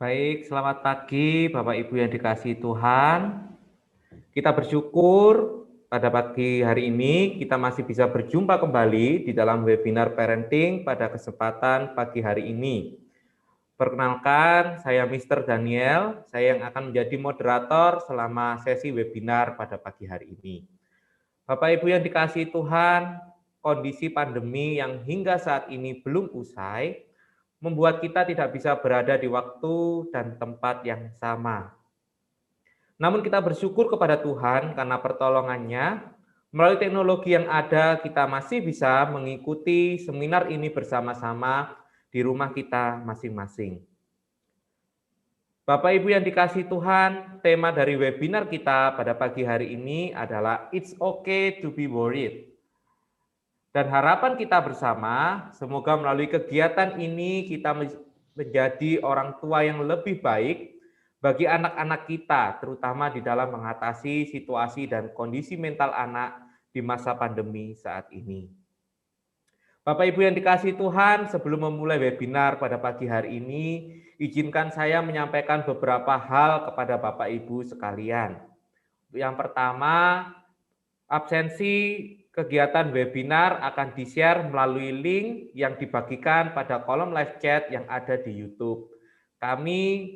Baik, selamat pagi Bapak Ibu yang dikasihi Tuhan. Kita bersyukur pada pagi hari ini kita masih bisa berjumpa kembali di dalam webinar parenting pada kesempatan pagi hari ini. Perkenalkan, saya Mr. Daniel, saya yang akan menjadi moderator selama sesi webinar pada pagi hari ini. Bapak Ibu yang dikasihi Tuhan, kondisi pandemi yang hingga saat ini belum usai, membuat kita tidak bisa berada di waktu dan tempat yang sama. Namun kita bersyukur kepada Tuhan karena pertolongannya, melalui teknologi yang ada kita masih bisa mengikuti seminar ini bersama-sama di rumah kita masing-masing. Bapak Ibu yang dikasihi Tuhan, tema dari webinar kita pada pagi hari ini adalah It's Okay to be worried. Dan harapan kita bersama, semoga melalui kegiatan ini kita menjadi orang tua yang lebih baik bagi anak-anak kita, terutama di dalam mengatasi situasi dan kondisi mental anak di masa pandemi saat ini. Bapak Ibu yang dikasihi Tuhan, sebelum memulai webinar pada pagi hari ini, izinkan saya menyampaikan beberapa hal kepada Bapak Ibu sekalian. Yang pertama, absensi kegiatan webinar akan di-share melalui link yang dibagikan pada kolom live chat yang ada di YouTube. Kami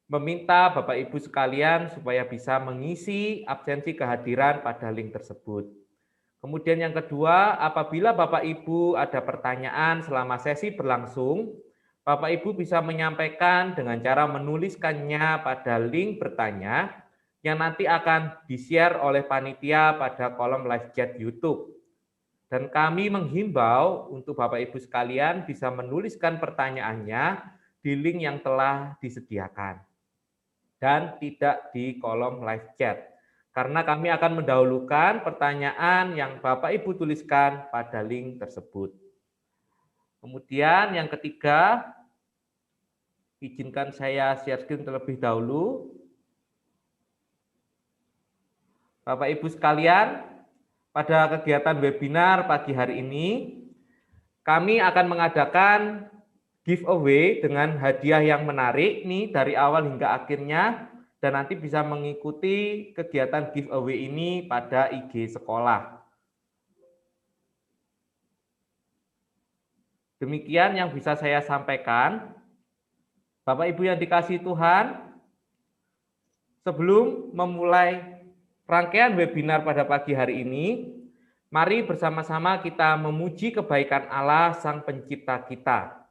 meminta Bapak Ibu sekalian supaya bisa mengisi absensi kehadiran pada link tersebut. Kemudian yang kedua, apabila Bapak Ibu ada pertanyaan selama sesi berlangsung, Bapak Ibu bisa menyampaikan dengan cara menuliskannya pada link bertanya yang nanti akan di-share oleh panitia pada kolom live chat YouTube. Dan kami menghimbau untuk Bapak Ibu sekalian bisa menuliskan pertanyaannya di link yang telah disediakan dan tidak di kolom live chat. Karena kami akan mendahulukan pertanyaan yang Bapak Ibu tuliskan pada link tersebut. Kemudian yang ketiga, izinkan saya share screen terlebih dahulu. Bapak Ibu sekalian, pada kegiatan webinar pagi hari ini, kami akan mengadakan giveaway dengan hadiah yang menarik nih dari awal hingga akhirnya, dan nanti bisa mengikuti kegiatan giveaway ini pada IG sekolah. Demikian yang bisa saya sampaikan. Bapak Ibu yang dikasihi Tuhan, sebelum memulai rangkaian webinar pada pagi hari ini, mari bersama-sama kita memuji kebaikan Allah Sang Pencipta kita.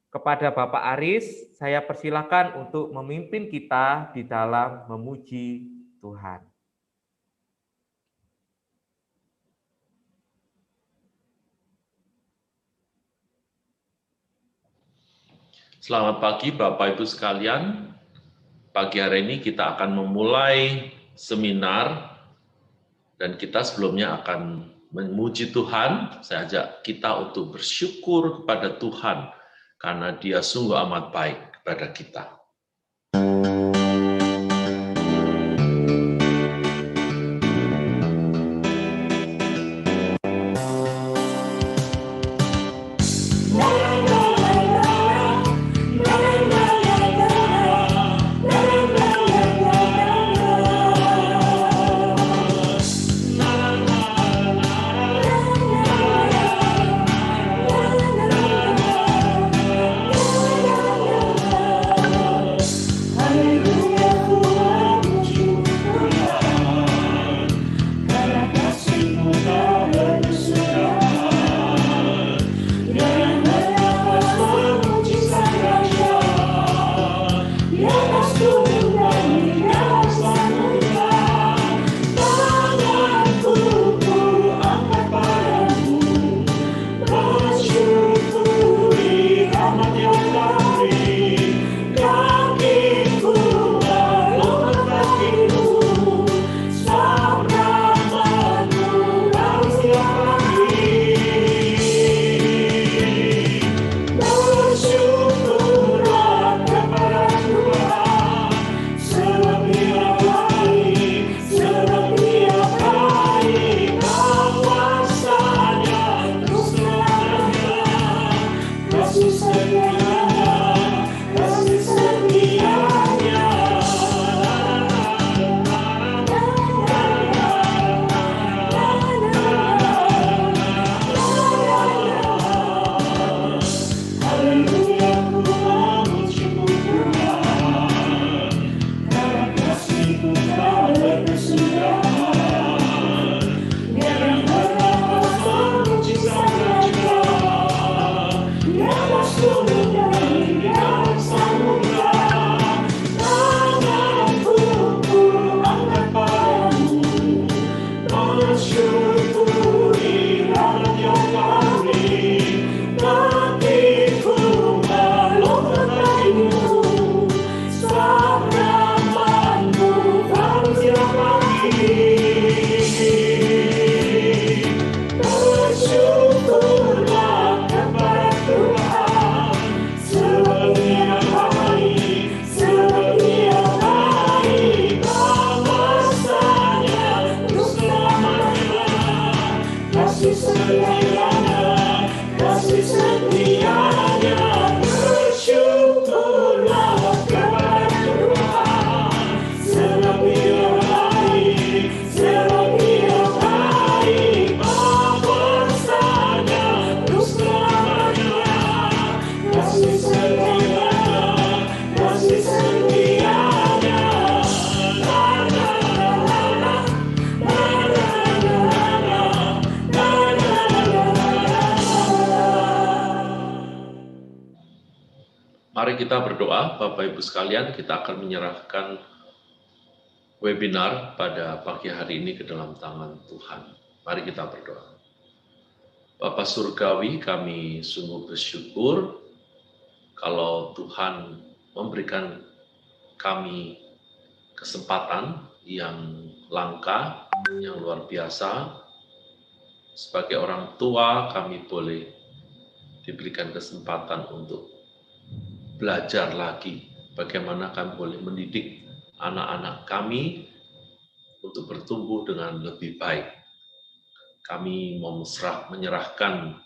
Kepada Bapak Aris, saya persilakan untuk memimpin kita di dalam memuji Tuhan. Selamat pagi Bapak Ibu sekalian. Pagi hari ini kita akan memulai seminar dan kita sebelumnya akan memuji Tuhan. Saya ajak kita untuk bersyukur kepada Tuhan karena Dia sungguh amat baik kepada kita. kita berdoa, Bapak Ibu sekalian, kita akan menyerahkan webinar pada pagi hari ini ke dalam tangan Tuhan. Mari kita berdoa. Bapa Surgawi, kami sungguh bersyukur kalau Tuhan memberikan kami kesempatan yang langka, yang luar biasa. Sebagai orang tua, kami boleh diberikan kesempatan untuk belajar lagi bagaimana kami boleh mendidik anak-anak kami untuk bertumbuh dengan lebih baik. Kami mau menyerahkan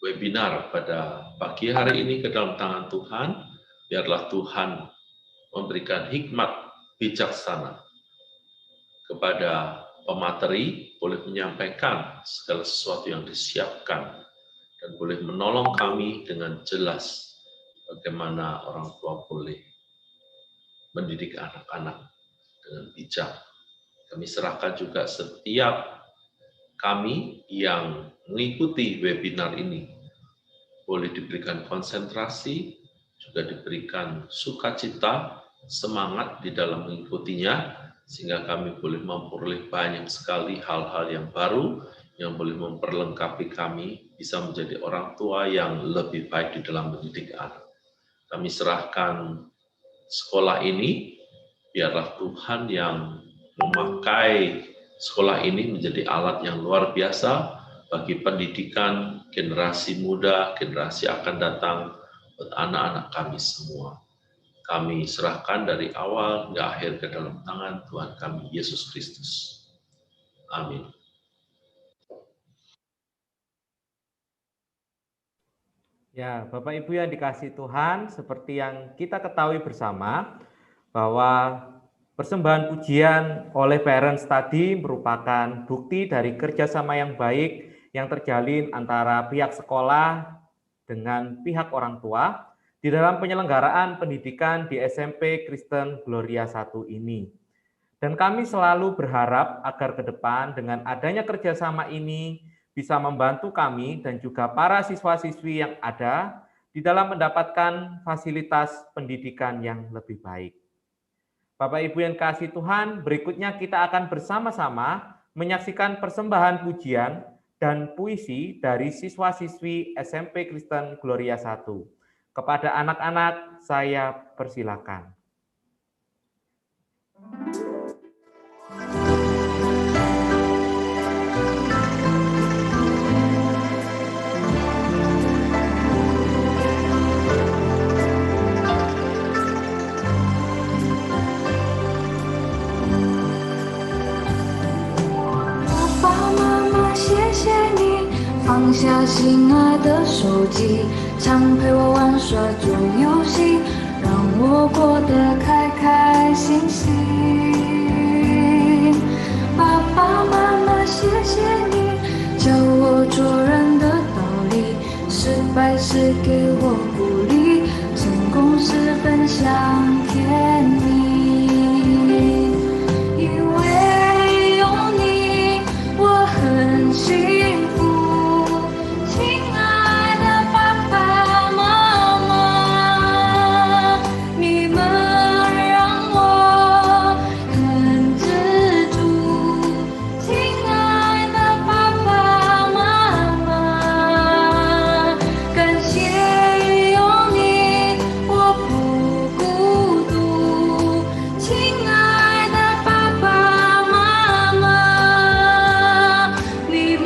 webinar pada pagi hari ini ke dalam tangan Tuhan. Biarlah Tuhan memberikan hikmat bijaksana kepada pemateri, boleh menyampaikan segala sesuatu yang disiapkan, dan boleh menolong kami dengan jelas bagaimana orang tua boleh mendidik anak-anak dengan bijak. Kami serahkan juga setiap kami yang mengikuti webinar ini, boleh diberikan konsentrasi, juga diberikan sukacita, semangat di dalam mengikutinya, sehingga kami boleh memperoleh banyak sekali hal-hal yang baru, yang boleh memperlengkapi kami, bisa menjadi orang tua yang lebih baik di dalam mendidik anak. Kami serahkan sekolah ini, biarlah Tuhan yang memakai sekolah ini menjadi alat yang luar biasa bagi pendidikan generasi muda, generasi akan datang, buat anak-anak kami semua. Kami serahkan dari awal hingga akhir ke dalam tangan Tuhan kami, Yesus Kristus. Amin. Ya, Bapak Ibu yang dikasihi Tuhan, seperti yang kita ketahui bersama, bahwa persembahan pujian oleh parents tadi merupakan bukti dari kerjasama yang baik yang terjalin antara pihak sekolah dengan pihak orang tua di dalam penyelenggaraan pendidikan di SMP Kristen Gloria 1 ini. Dan kami selalu berharap agar ke depan dengan adanya kerjasama ini bisa membantu kami dan juga para siswa-siswi yang ada di dalam mendapatkan fasilitas pendidikan yang lebih baik. Bapak Ibu yang kasih Tuhan, berikutnya kita akan bersama-sama menyaksikan persembahan pujian dan puisi dari siswa-siswi SMP Kristen Gloria 1. Kepada anak-anak, saya persilakan. Papa妈妈，谢谢你放下心爱的手机，常陪我玩耍做游戏，让我过得开开心心。爸爸妈妈，谢谢你教我做人的道理，失败是给我鼓励，成功是分享甜蜜。因为有你，我很幸福，亲爱的爸爸妈妈，你们让我很知足。亲爱的爸爸妈妈，感谢有你，我不孤独。亲爱的爸爸妈妈，你们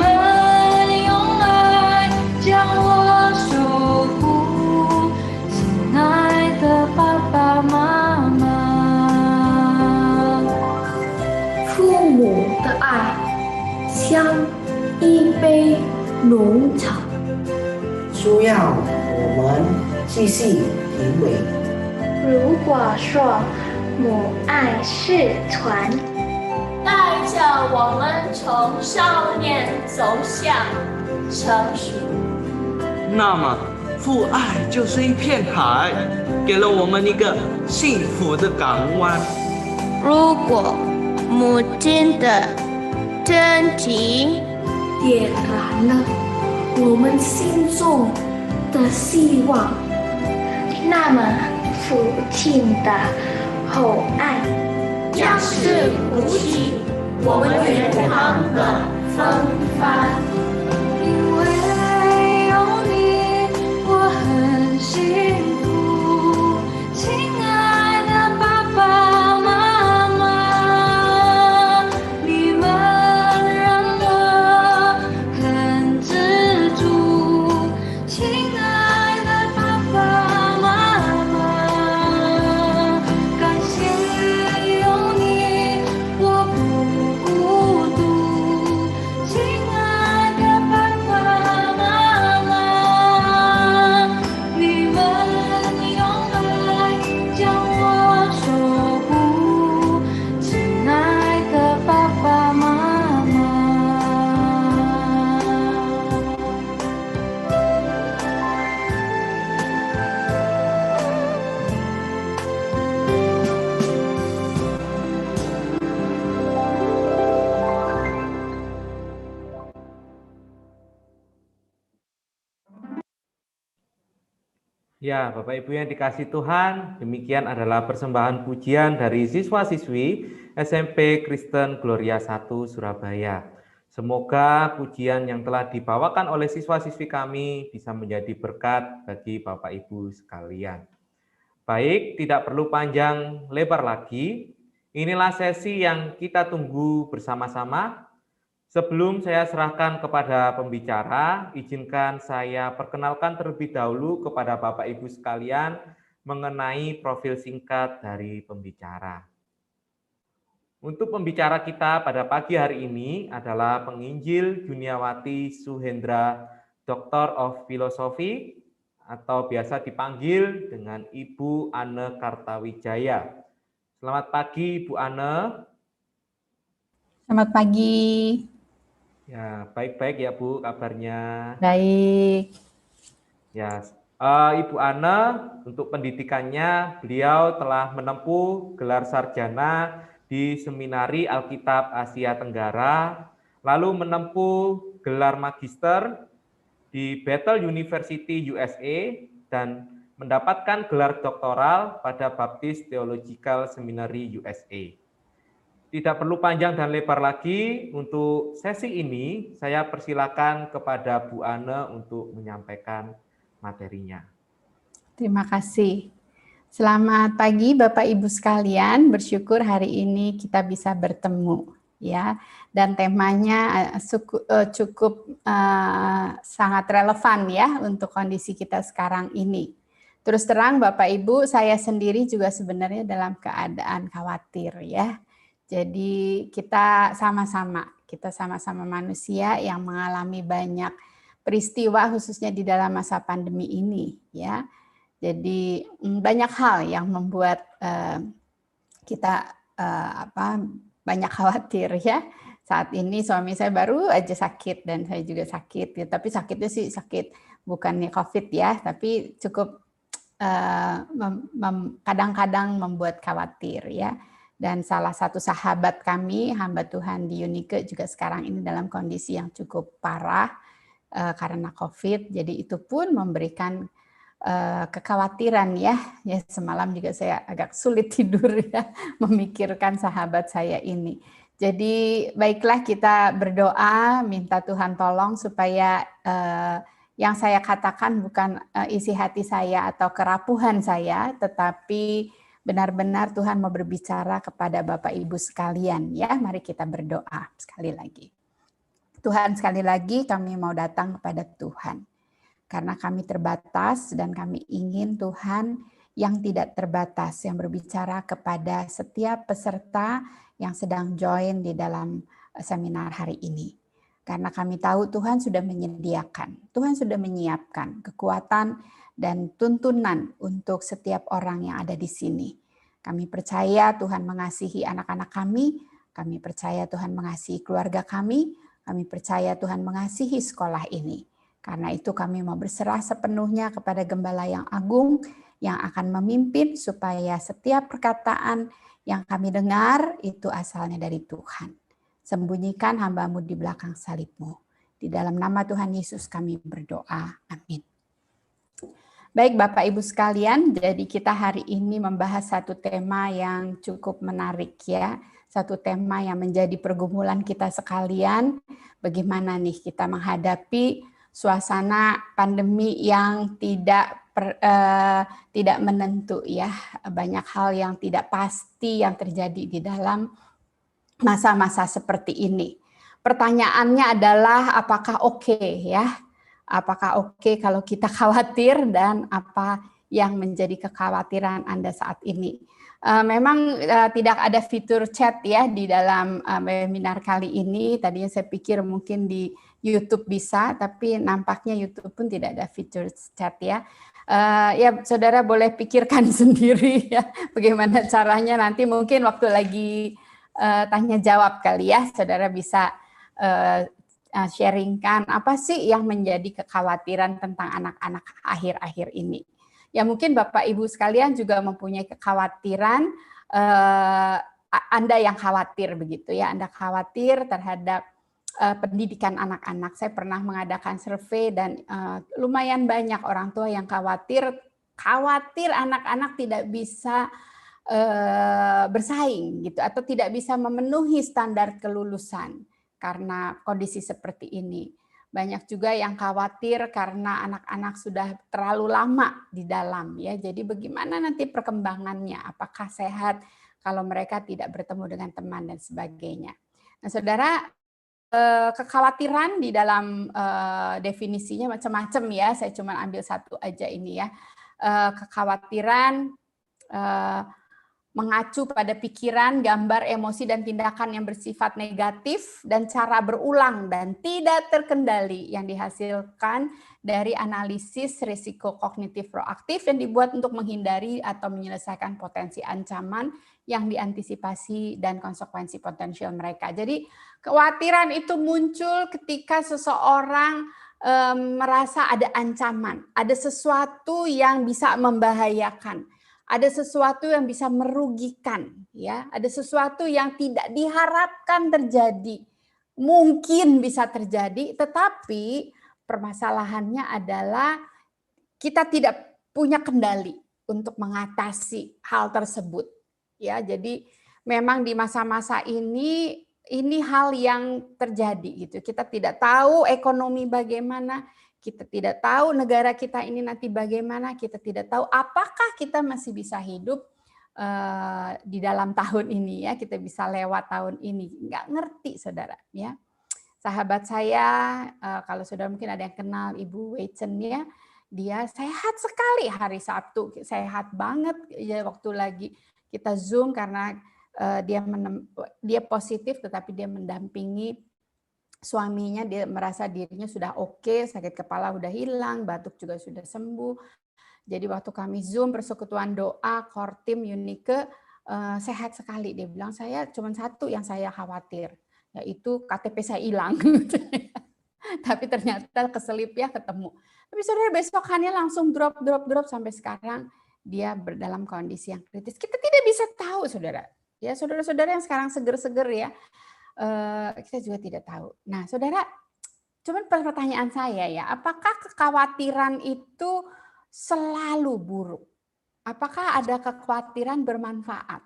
用爱将我守护。亲爱的爸爸妈妈，父母的爱像一杯浓茶，需要我们细细品味。如果说母爱是船，带着我们从少年走向成熟。那么，父爱就是一片海，给了我们一个幸福的港湾。如果母亲的真情点燃了我们心中的希望。那么父亲的厚爱，样式不弃我们远航的风帆。因为有你，我很幸福，亲爱的爸爸妈妈，你们让我很知足。亲爱的爸爸妈妈，感谢有你，我不孤独。亲爱的爸爸妈妈，你们用爱将我守护。亲爱的爸爸妈妈。Ya, Bapak Ibu yang dikasih Tuhan, demikian adalah persembahan pujian dari siswa-siswi SMP Kristen Gloria 1 Surabaya. Semoga pujian yang telah dibawakan oleh siswa-siswi kami bisa menjadi berkat bagi Bapak Ibu sekalian. Baik, tidak perlu panjang lebar lagi. Inilah sesi yang kita tunggu bersama-sama. Sebelum saya serahkan kepada pembicara, izinkan saya perkenalkan terlebih dahulu kepada Bapak Ibu sekalian mengenai profil singkat dari pembicara. Untuk pembicara kita pada pagi hari ini adalah penginjil Juniawati Suhendra, Doctor of Philosophy, atau biasa dipanggil dengan Ibu Anne Kartawijaya. Selamat pagi, Ibu Anne. Selamat pagi. Ya, baik-baik ya Bu kabarnya. Baik. Ya, Ibu Anne untuk pendidikannya beliau telah menempuh gelar sarjana di Seminari Alkitab Asia Tenggara, lalu menempuh gelar magister di Bethel University USA dan mendapatkan gelar doktoral pada Baptist Theological Seminary USA. Tidak perlu panjang dan lebar lagi, untuk sesi ini saya persilakan kepada Bu Anne untuk menyampaikan materinya. Terima kasih. Selamat pagi Bapak Ibu sekalian, bersyukur hari ini kita bisa bertemu ya. Dan temanya cukup sangat relevan ya untuk kondisi kita sekarang ini. Terus terang Bapak Ibu, saya sendiri juga sebenarnya dalam keadaan khawatir ya. Jadi kita sama-sama manusia yang mengalami banyak peristiwa khususnya di dalam masa pandemi ini ya. Jadi banyak hal yang membuat kita banyak khawatir ya. Saat ini suami saya baru aja sakit dan saya juga sakit ya. Tapi sakitnya sih sakit bukannya COVID ya, tapi cukup kadang-kadang membuat khawatir ya. Dan salah satu sahabat kami, hamba Tuhan di Unike juga sekarang ini dalam kondisi yang cukup parah karena COVID. Jadi itu pun memberikan kekhawatiran ya. Ya semalam juga saya agak sulit tidur ya memikirkan sahabat saya ini. Jadi baiklah kita berdoa, minta Tuhan tolong supaya yang saya katakan bukan isi hati saya atau kerapuhan saya, tetapi benar-benar Tuhan mau berbicara kepada Bapak Ibu sekalian ya. Mari kita berdoa sekali lagi. Tuhan, sekali lagi kami mau datang kepada Tuhan. Karena kami terbatas dan kami ingin Tuhan yang tidak terbatas, yang berbicara kepada setiap peserta yang sedang join di dalam seminar hari ini. Karena kami tahu Tuhan sudah menyediakan, Tuhan sudah menyiapkan kekuatan dan tuntunan untuk setiap orang yang ada di sini. Kami percaya Tuhan mengasihi anak-anak kami percaya Tuhan mengasihi keluarga kami percaya Tuhan mengasihi sekolah ini. Karena itu kami mau berserah sepenuhnya kepada Gembala yang agung yang akan memimpin supaya setiap perkataan yang kami dengar itu asalnya dari Tuhan. Sembunyikan hamba-Mu di belakang salib-Mu. Di dalam nama Tuhan Yesus kami berdoa. Amin. Baik Bapak Ibu sekalian, jadi kita hari ini membahas satu tema yang cukup menarik ya. Satu tema yang menjadi pergumulan kita sekalian. Bagaimana nih kita menghadapi suasana pandemi yang tidak menentu ya. Banyak hal yang tidak pasti yang terjadi di dalam masa-masa seperti ini. Pertanyaannya adalah apakah oke ya? Apakah oke kalau kita khawatir dan apa yang menjadi kekhawatiran Anda saat ini? Memang tidak ada fitur chat ya di dalam webinar kali ini. Tadinya saya pikir mungkin di YouTube bisa, tapi nampaknya YouTube pun tidak ada fitur chat ya. Ya saudara boleh pikirkan sendiri ya bagaimana caranya, nanti mungkin waktu lagi tanya jawab kali ya saudara bisa sharingkan apa sih yang menjadi kekhawatiran tentang anak-anak akhir-akhir ini. Ya mungkin Bapak Ibu sekalian juga mempunyai kekhawatiran, Anda yang khawatir begitu ya, Anda khawatir terhadap pendidikan anak-anak. Saya pernah mengadakan survei dan lumayan banyak orang tua yang khawatir anak-anak tidak bisa bersaing gitu atau tidak bisa memenuhi standar kelulusan karena kondisi seperti ini. Banyak juga yang khawatir karena anak-anak sudah terlalu lama di dalam ya. Jadi bagaimana nanti perkembangannya? Apakah sehat kalau mereka tidak bertemu dengan teman dan sebagainya. Nah, saudara, kekhawatiran di dalam definisinya macam-macam ya. Saya cuma ambil satu aja ini ya. Kekhawatiran mengacu pada pikiran, gambar, emosi, dan tindakan yang bersifat negatif dan cara berulang dan tidak terkendali yang dihasilkan dari analisis risiko kognitif proaktif yang dibuat untuk menghindari atau menyelesaikan potensi ancaman yang diantisipasi dan konsekuensi potensial mereka. Jadi kekhawatiran itu muncul ketika seseorang merasa ada ancaman, ada sesuatu yang bisa membahayakan. Ada sesuatu yang bisa merugikan, ya. Ada sesuatu yang tidak diharapkan terjadi. Mungkin bisa terjadi, tetapi permasalahannya adalah kita tidak punya kendali untuk mengatasi hal tersebut. Ya, jadi memang di masa-masa ini hal yang terjadi gitu. Kita tidak tahu ekonomi bagaimana. Kita tidak tahu negara kita ini nanti bagaimana, kita tidak tahu apakah kita masih bisa hidup di dalam tahun ini ya, kita bisa lewat tahun ini, nggak ngerti saudara ya. Sahabat saya, kalau saudara mungkin ada yang kenal Ibu Weichen ya, dia sehat sekali hari Sabtu, sehat banget ya, waktu lagi kita Zoom karena dia positif tetapi dia mendampingi suaminya, dia merasa dirinya sudah oke, sakit kepala udah hilang, batuk juga sudah sembuh. Jadi waktu kami Zoom persekutuan doa Kortim Unike, sehat sekali. Dia bilang, saya cuma satu yang saya khawatir, yaitu KTP saya hilang. Tapi ternyata keselip ya ketemu. Tapi saudara besokannya langsung drop sampai sekarang dia dalam kondisi yang kritis. Kita tidak bisa tahu saudara. Ya saudara-saudara yang sekarang seger-seger ya. Kita juga tidak tahu. Nah, saudara, cuman pertanyaan saya ya, apakah kekhawatiran itu selalu buruk? Apakah ada kekhawatiran bermanfaat?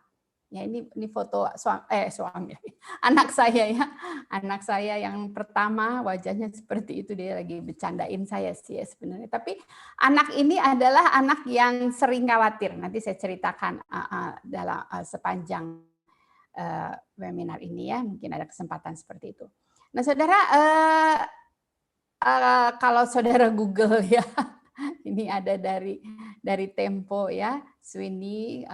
Ya, ini foto suami, anak saya ya, anak saya yang pertama wajahnya seperti itu, dia lagi bercandain saya sih ya sebenarnya. Tapi anak ini adalah anak yang sering khawatir. Nanti saya ceritakan dalam sepanjang webinar ini ya, mungkin ada kesempatan seperti itu. Nah saudara, kalau saudara Google ya, ini ada dari Tempo ya, Sweeney,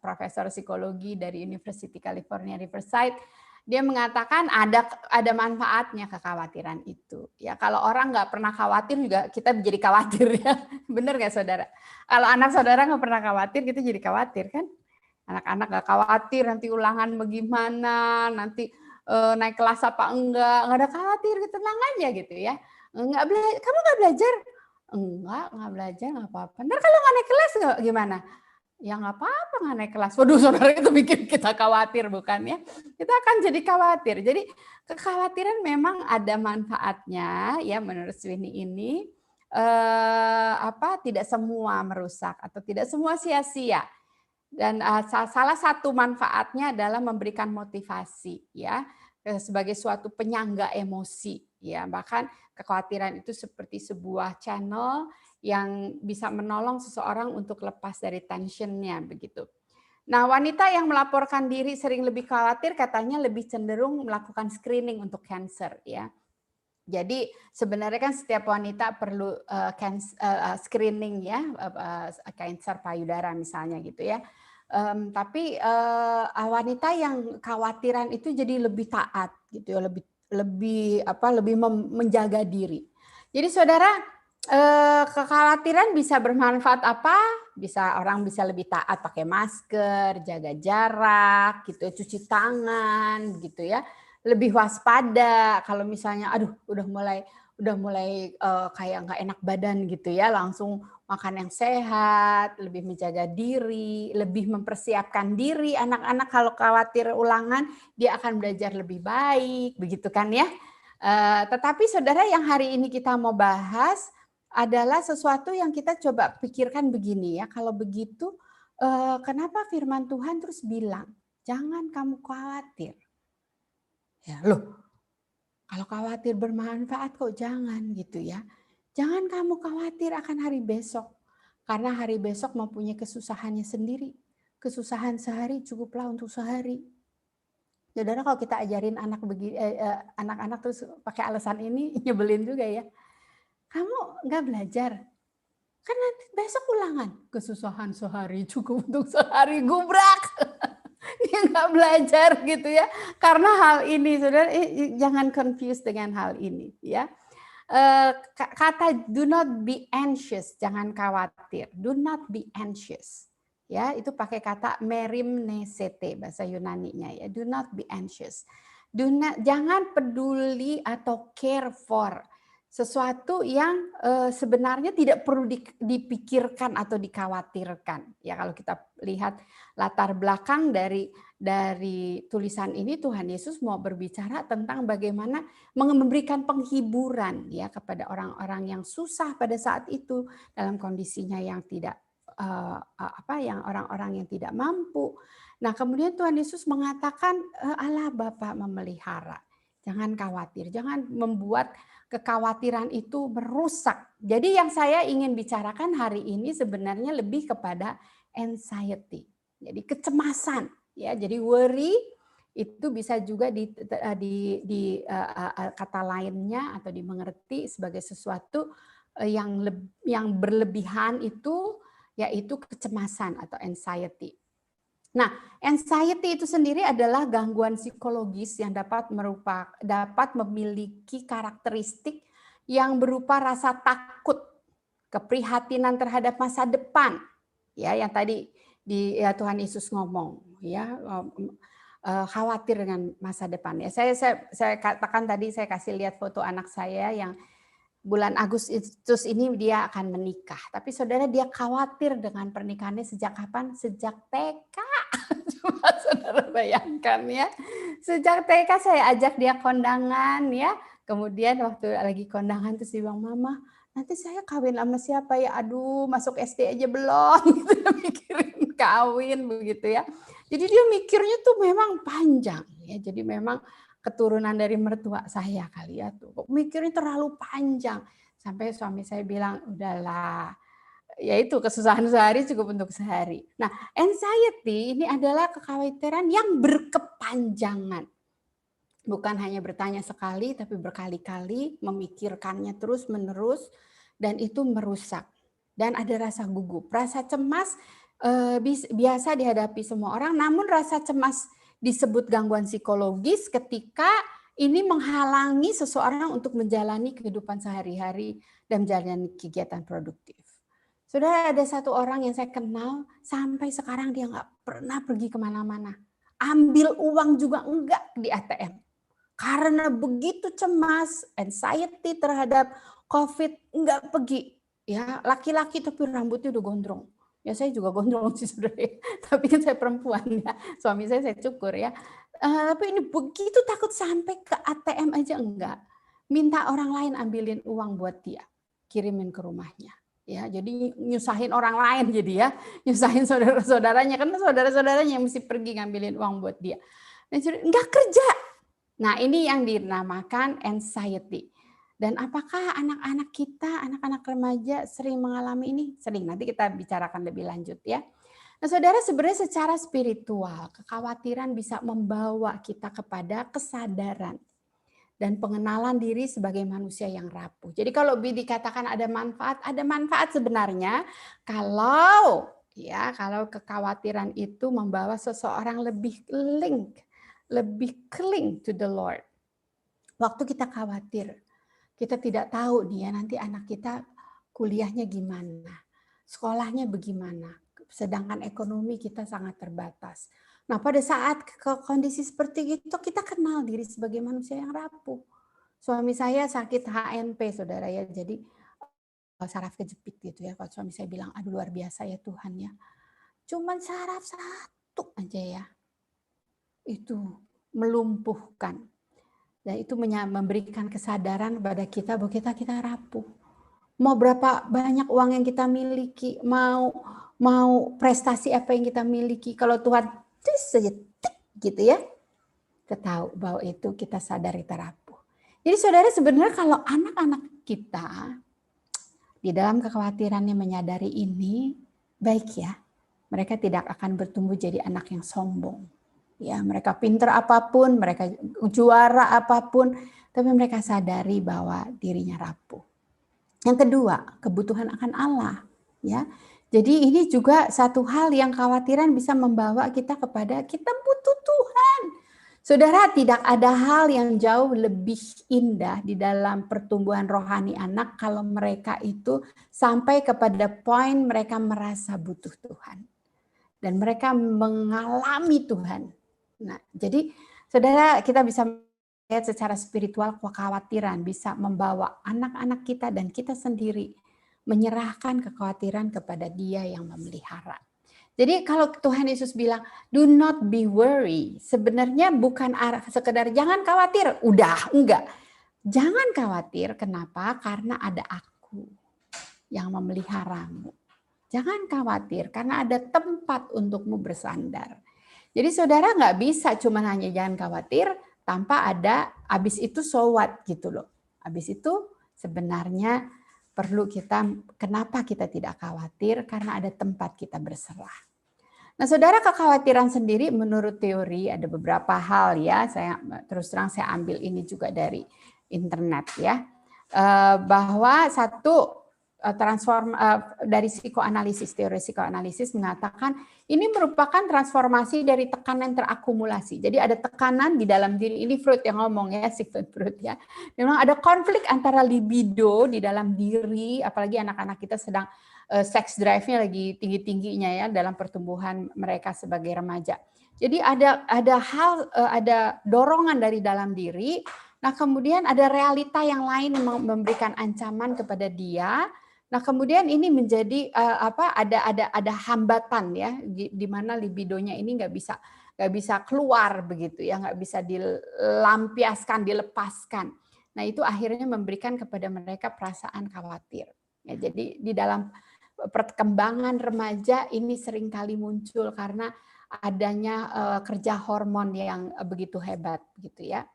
profesor psikologi dari University California Riverside, dia mengatakan ada manfaatnya kekhawatiran itu. Ya kalau orang nggak pernah khawatir juga kita jadi khawatir ya, benar nggak saudara? Kalau anak saudara nggak pernah khawatir, kita jadi khawatir kan? Anak-anak nggak khawatir nanti ulangan bagaimana, nanti naik kelas apa enggak ada khawatir, tenang aja gitu ya. Kamu nggak belajar? Nggak belajar, nggak apa-apa. Ntar kalau nggak naik kelas gimana? Ya nggak apa-apa nggak naik kelas. Waduh saudara, itu bikin kita khawatir bukan ya? Kita akan jadi khawatir. Jadi kekhawatiran memang ada manfaatnya ya menurut Sweeney ini. tidak semua merusak atau tidak semua sia-sia. Dan salah satu manfaatnya adalah memberikan motivasi ya sebagai suatu penyangga emosi ya. Bahkan kekhawatiran itu seperti sebuah channel yang bisa menolong seseorang untuk lepas dari tensionnya begitu. Nah, wanita yang melaporkan diri sering lebih khawatir katanya lebih cenderung melakukan screening untuk kanker ya. Jadi sebenarnya kan setiap wanita perlu screening ya, kanker payudara misalnya gitu ya. Tapi wanita yang khawatiran itu jadi lebih taat gitu ya, lebih menjaga diri. Jadi saudara, kekhawatiran bisa bermanfaat apa? Orang bisa lebih taat pakai masker, jaga jarak, gitu, cuci tangan, gitu ya. Lebih waspada kalau misalnya udah mulai kayak nggak enak badan gitu ya, langsung makan yang sehat, lebih menjaga diri, lebih mempersiapkan diri. Anak-anak kalau khawatir ulangan dia akan belajar lebih baik, begitu kan ya. Tetapi saudara, yang hari ini kita mau bahas adalah sesuatu yang kita coba pikirkan begini ya. Kalau begitu kenapa firman Tuhan terus bilang jangan kamu khawatir? Ya, loh, kalau khawatir bermanfaat kok jangan gitu ya. Jangan kamu khawatir akan hari besok. Karena hari besok mempunyai kesusahannya sendiri. Kesusahan sehari cukuplah untuk sehari. Saudara, kalau kita ajarin anak-anak terus pakai alasan ini nyebelin juga ya. Kamu nggak belajar. Kan nanti besok ulangan. Kesusahan sehari cukup untuk sehari, gubrak. Dia nggak belajar gitu ya. Karena hal ini, saudara, jangan confuse dengan hal ini ya. Kata do not be anxious, jangan khawatir. Do not be anxious. Ya, itu pakai kata merimnesete bahasa Yunaninya ya. Do not be anxious. Jangan peduli atau care for sesuatu yang sebenarnya tidak perlu dipikirkan atau dikhawatirkan. Ya, kalau kita lihat latar belakang dari tulisan ini, Tuhan Yesus mau berbicara tentang bagaimana memberikan penghiburan ya kepada orang-orang yang susah pada saat itu dalam kondisinya yang tidak yang orang-orang yang tidak mampu. Nah, kemudian Tuhan Yesus mengatakan Allah Bapa memelihara. Jangan khawatir, jangan membuat kekhawatiran itu merusak. Jadi yang saya ingin bicarakan hari ini sebenarnya lebih kepada anxiety. Jadi kecemasan ya. Jadi worry itu bisa juga kata lainnya atau dimengerti sebagai sesuatu yang berlebihan, itu yaitu kecemasan atau anxiety. Nah, anxiety itu sendiri adalah gangguan psikologis yang dapat memiliki karakteristik yang berupa rasa takut, keprihatinan terhadap masa depan, ya yang tadi Tuhan Yesus ngomong, ya khawatir dengan masa depan. Ya, saya katakan tadi, saya kasih lihat foto anak saya yang bulan Agustus ini dia akan menikah. Tapi saudara, dia khawatir dengan pernikahannya sejak kapan? Sejak TK. Coba saudara bayangkan ya. Sejak TK saya ajak dia kondangan ya. Kemudian waktu lagi kondangan terus dia bilang, Mama, nanti saya kawin sama siapa ya? Aduh, masuk SD aja belum. Gitu, mikirin kawin begitu ya. Jadi dia mikirnya tuh memang panjang ya. Jadi memang keturunan dari mertua saya kali ya tuh. Kok mikirnya terlalu panjang. Sampai suami saya bilang, udahlah. Ya itu, kesusahan sehari cukup untuk sehari. Nah, anxiety ini adalah kekhawatiran yang berkepanjangan. Bukan hanya bertanya sekali, tapi berkali-kali, memikirkannya terus-menerus, dan itu merusak. Dan ada rasa gugup. Rasa cemas biasa dihadapi semua orang, namun rasa cemas disebut gangguan psikologis ketika ini menghalangi seseorang untuk menjalani kehidupan sehari-hari dan menjalani kegiatan produktif. Sudah ada satu orang yang saya kenal, sampai sekarang dia nggak pernah pergi kemana-mana. Ambil uang juga enggak di ATM. Karena begitu cemas, anxiety terhadap COVID, enggak pergi. Ya, laki-laki tapi rambutnya udah gondrong. Ya saya juga gondrong sih saudara, tapi kan saya perempuan ya, suami saya cukur ya. Tapi ini begitu takut sampai ke ATM aja enggak, minta orang lain ambilin uang buat dia. kirimin ke rumahnya. Ya, jadi nyusahin orang lain jadi ya, nyusahin saudara-saudaranya karena saudara-saudaranya yang mesti pergi ngambilin uang buat dia. Dan nggak kerja. Nah, ini yang dinamakan anxiety. Dan apakah anak-anak kita, anak-anak remaja sering mengalami ini? Sering, nanti kita bicarakan lebih lanjut ya. Nah, saudara, sebenarnya secara spiritual, kekhawatiran bisa membawa kita kepada kesadaran dan pengenalan diri sebagai manusia yang rapuh. Jadi kalau dikatakan ada manfaat sebenarnya kalau kekhawatiran itu membawa seseorang lebih cling to the Lord. Waktu kita khawatir, kita tidak tahu nih ya nanti anak kita kuliahnya gimana, sekolahnya bagaimana, sedangkan ekonomi kita sangat terbatas. Nah, pada saat kondisi seperti itu, kita kenal diri sebagai manusia yang rapuh. Suami saya sakit HNP, saudara ya, jadi saraf kejepit gitu ya. Kalau suami saya bilang, aduh luar biasa ya Tuhan ya. Cuman saraf satu aja ya, itu melumpuhkan. Dan itu memberikan kesadaran kepada kita bahwa kita rapuh. Mau berapa banyak uang yang kita miliki, mau prestasi apa yang kita miliki, kalau Tuhan saja gitu ya, kita tahu bahwa itu kita sadar kita rapuh. Jadi saudara, sebenarnya kalau anak-anak kita di dalam kekhawatirannya menyadari ini, baik ya, mereka tidak akan bertumbuh jadi anak yang sombong. Ya, mereka pintar apapun, mereka juara apapun, tapi mereka sadari bahwa dirinya rapuh. Yang kedua, kebutuhan akan Allah. Ya, jadi ini juga satu hal yang kekhawatiran bisa membawa kita kepada kita butuh Tuhan. Saudara, tidak ada hal yang jauh lebih indah di dalam pertumbuhan rohani anak kalau mereka itu sampai kepada poin mereka merasa butuh Tuhan. Dan mereka mengalami Tuhan. Nah, jadi saudara, kita bisa melihat secara spiritual kekhawatiran bisa membawa anak-anak kita dan kita sendiri menyerahkan kekhawatiran kepada Dia yang memelihara. Jadi kalau Tuhan Yesus bilang, do not be worry, sebenarnya bukan sekedar jangan khawatir, udah, enggak. Jangan khawatir, kenapa? Karena ada aku yang memeliharamu. Jangan khawatir, karena ada tempat untukmu bersandar. Jadi saudara nggak bisa cuma hanya jangan khawatir, tanpa ada, habis itu so what gitu loh. Habis itu sebenarnya perlu kita, kenapa kita tidak khawatir? Karena ada tempat kita berserah. Nah, saudara, kekhawatiran sendiri menurut teori ada beberapa hal ya. Saya terus terang saya ambil ini juga dari internet ya. Bahwa satu dari psikoanalisis, teori psikoanalisis mengatakan ini merupakan transformasi dari tekanan terakumulasi. Jadi ada tekanan di dalam diri, ini Freud yang ngomong ya, Sigmund Freud ya. Memang ada konflik antara libido di dalam diri, apalagi anak-anak kita sedang sex drive-nya lagi tinggi-tingginya ya dalam pertumbuhan mereka sebagai remaja. Jadi ada dorongan dari dalam diri. Nah, kemudian ada realita yang lain yang memberikan ancaman kepada dia. Nah, kemudian ini menjadi ada hambatan ya di mana libidonya ini nggak bisa keluar begitu ya, nggak bisa dilampiaskan, dilepaskan. Nah, itu akhirnya memberikan kepada mereka perasaan khawatir. Ya, jadi di dalam perkembangan remaja ini seringkali muncul karena adanya kerja hormon yang begitu hebat gitu ya.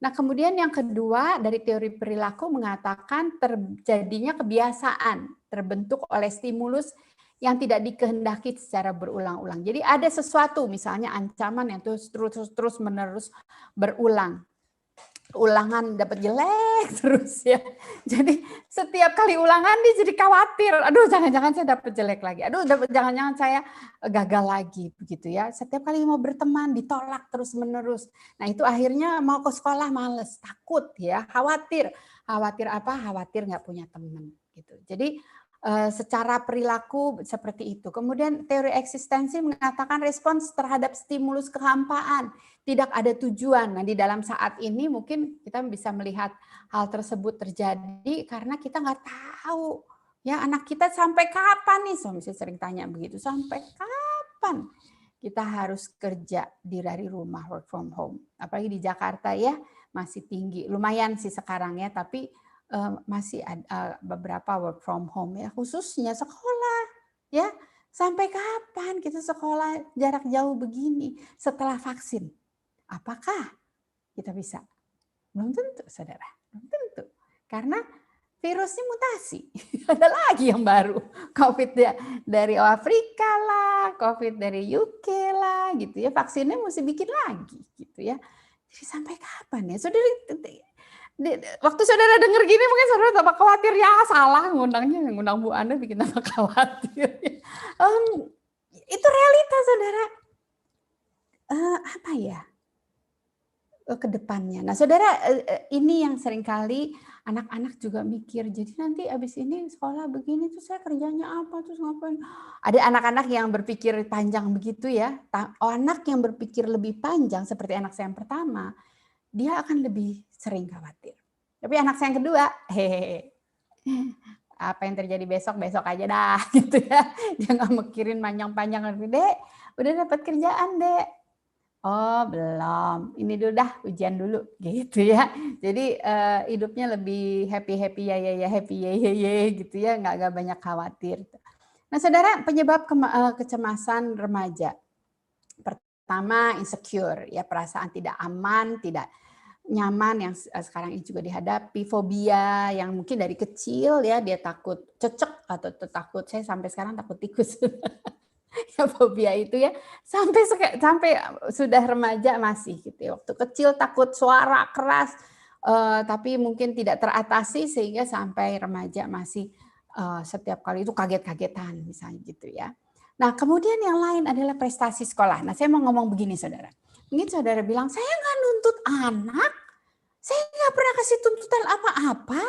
Nah, kemudian yang kedua dari teori perilaku mengatakan terjadinya kebiasaan terbentuk oleh stimulus yang tidak dikehendaki secara berulang-ulang. Jadi ada sesuatu misalnya ancaman yang terus menerus berulang. Ulangan dapat jelek terus ya. Jadi setiap kali ulangan dia jadi khawatir. Aduh, jangan-jangan saya dapat jelek lagi. Aduh, jangan-jangan saya gagal lagi begitu ya. Setiap kali mau berteman ditolak terus-menerus. Nah, itu akhirnya mau ke sekolah males, takut ya, khawatir. Khawatir apa? Khawatir nggak punya teman gitu. Jadi secara perilaku seperti itu. Kemudian teori eksistensi mengatakan respons terhadap stimulus kehampaan, tidak ada tujuan. Nah, di dalam saat ini mungkin kita bisa melihat hal tersebut terjadi karena kita nggak tahu ya anak kita sampai kapan nih. Suami saya sering tanya begitu, sampai kapan kita harus kerja dari rumah, work from home. Apalagi di Jakarta ya masih tinggi. Lumayan sih sekarang ya, tapi masih ada beberapa work from home ya, khususnya sekolah ya. Sampai kapan kita sekolah jarak jauh begini setelah vaksin? Apakah kita bisa? Belum tentu, saudara. Belum tentu. Karena virusnya mutasi. Ada lagi yang baru. COVID dari Afrika lah, COVID dari UK lah, gitu ya. Vaksinnya mesti bikin lagi, gitu ya. Jadi sampai kapan ya? Saudara, waktu saudara dengar gini mungkin saudara tambah khawatir, ya salah ngundang Bu Ana bikin tambah khawatir. Itu realita, saudara. Apa ya? Ke depannya. Nah, saudara, ini yang seringkali anak-anak juga mikir, jadi nanti abis ini sekolah begini, terus saya kerjanya apa, terus ngapain. Ada anak-anak yang berpikir panjang begitu ya. Anak yang berpikir lebih panjang, seperti anak saya yang pertama, dia akan lebih sering khawatir. Tapi anak saya yang kedua, apa yang terjadi besok aja dah, gitu ya. Dia nggak mikirin panjang-panjang. Dek, udah dapat kerjaan, Dek. Oh belum, ini dulu dah ujian dulu gitu ya. Jadi hidupnya lebih happy ya happy ya gitu ya, nggak banyak khawatir. Nah saudara, penyebab kecemasan remaja pertama insecure ya, perasaan tidak aman, tidak nyaman yang sekarang ini juga dihadapi, fobia yang mungkin dari kecil ya dia takut cecek atau takut, saya sampai sekarang takut tikus. Ya fobia itu ya sampai sudah remaja masih gitu ya. Waktu kecil takut suara keras tapi mungkin tidak teratasi sehingga sampai remaja masih setiap kali itu kaget-kagetan misalnya gitu ya. Nah kemudian yang lain adalah prestasi sekolah. Nah saya mau ngomong begini saudara. Mungkin saudara bilang saya nggak nuntut anak, saya nggak pernah kasih tuntutan apa-apa.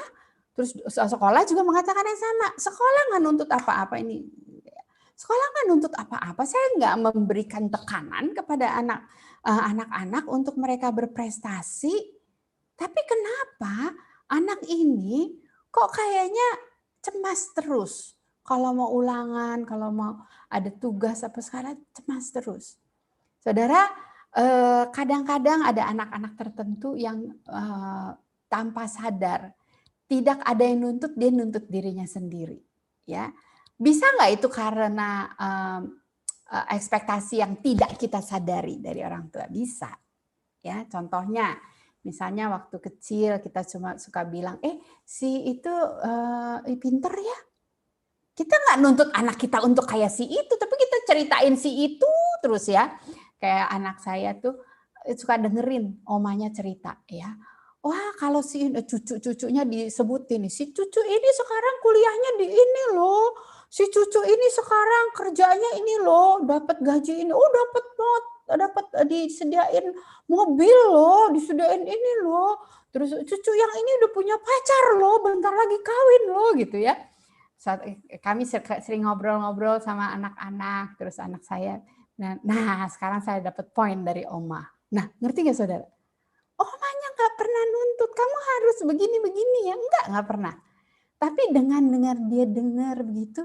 Terus sekolah juga mengatakan yang sama, sekolah nggak nuntut apa-apa ini. Sekolah nggak nuntut apa-apa, saya nggak memberikan tekanan kepada anak-anak untuk mereka berprestasi. Tapi kenapa anak ini kok kayaknya cemas terus? Kalau mau ulangan, kalau mau ada tugas apa sekarang cemas terus. Saudara, kadang-kadang ada anak-anak tertentu yang tanpa sadar tidak ada yang nuntut, dia nuntut dirinya sendiri, ya. Bisa nggak itu karena ekspektasi yang tidak kita sadari dari orang tua? Bisa. Ya, contohnya, misalnya waktu kecil kita cuma suka bilang, si itu pinter ya. Kita nggak nuntut anak kita untuk kayak si itu, tapi kita ceritain si itu terus ya. Kayak anak saya tuh suka dengerin omanya cerita ya. Wah kalau si cucu-cucunya disebutin, si cucu ini sekarang kuliahnya di ini loh. Si cucu ini sekarang kerjanya ini loh, dapat gaji ini, oh dapat disediain mobil loh, disediain ini loh. Terus cucu yang ini udah punya pacar loh, bentar lagi kawin loh gitu ya. Kami sering ngobrol-ngobrol sama anak-anak, terus anak saya, nah sekarang saya dapat poin dari Oma. Nah ngerti nggak saudara? Omanya nggak pernah nuntut, kamu harus begini-begini ya, nggak pernah. Tapi dengan dengar dia dengar begitu,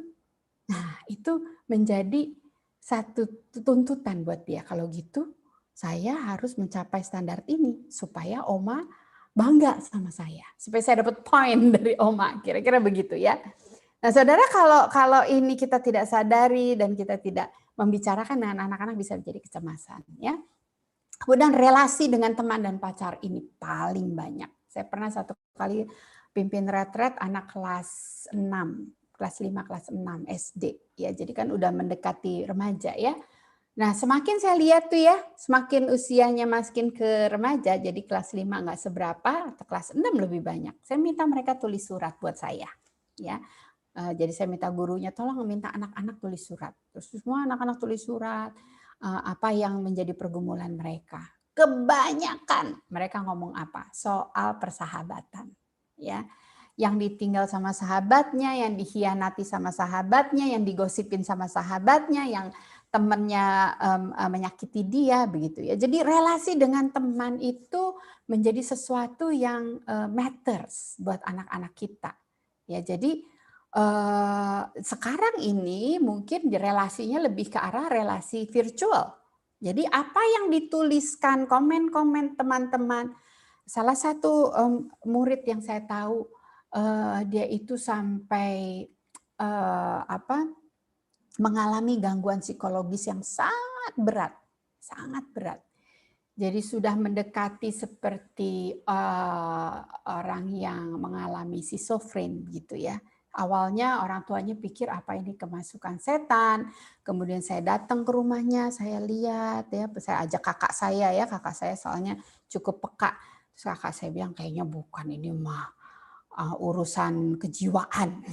nah itu menjadi satu tuntutan buat dia. Kalau gitu, saya harus mencapai standar ini supaya Oma bangga sama saya, supaya saya dapat poin dari Oma. Kira-kira begitu ya. Nah, saudara, kalau ini kita tidak sadari dan kita tidak membicarakan dengan anak-anak bisa menjadi kecemasan, ya. Kemudian relasi dengan teman dan pacar ini paling banyak. Saya pernah satu kali pimpin retret anak kelas 6, kelas 5, kelas 6 SD. Ya, jadi kan udah mendekati remaja ya. Nah, semakin saya lihat tuh ya, semakin usianya makin ke remaja, jadi kelas 5 nggak seberapa, atau kelas 6 lebih banyak. Saya minta mereka tulis surat buat saya. Ya, jadi saya minta gurunya, tolong minta anak-anak tulis surat. Terus semua anak-anak tulis surat, apa yang menjadi pergumulan mereka. Kebanyakan mereka ngomong apa? Soal persahabatan. Ya, yang ditinggal sama sahabatnya, yang dikhianati sama sahabatnya, yang digosipin sama sahabatnya, yang temannya menyakiti dia, begitu ya. Jadi relasi dengan teman itu menjadi sesuatu yang matters buat anak-anak kita. Ya, jadi sekarang ini mungkin relasinya lebih ke arah relasi virtual. Jadi apa yang dituliskan, komen-komen teman-teman. Salah satu murid yang saya tahu dia itu sampai mengalami gangguan psikologis yang sangat berat, sangat berat. Jadi sudah mendekati seperti orang yang mengalami schizofren gitu ya. Awalnya orang tuanya pikir apa ini kemasukan setan. Kemudian saya datang ke rumahnya, saya lihat ya, saya ajak kakak saya soalnya cukup peka. Terus kakak saya bilang kayaknya bukan, ini mah urusan kejiwaan.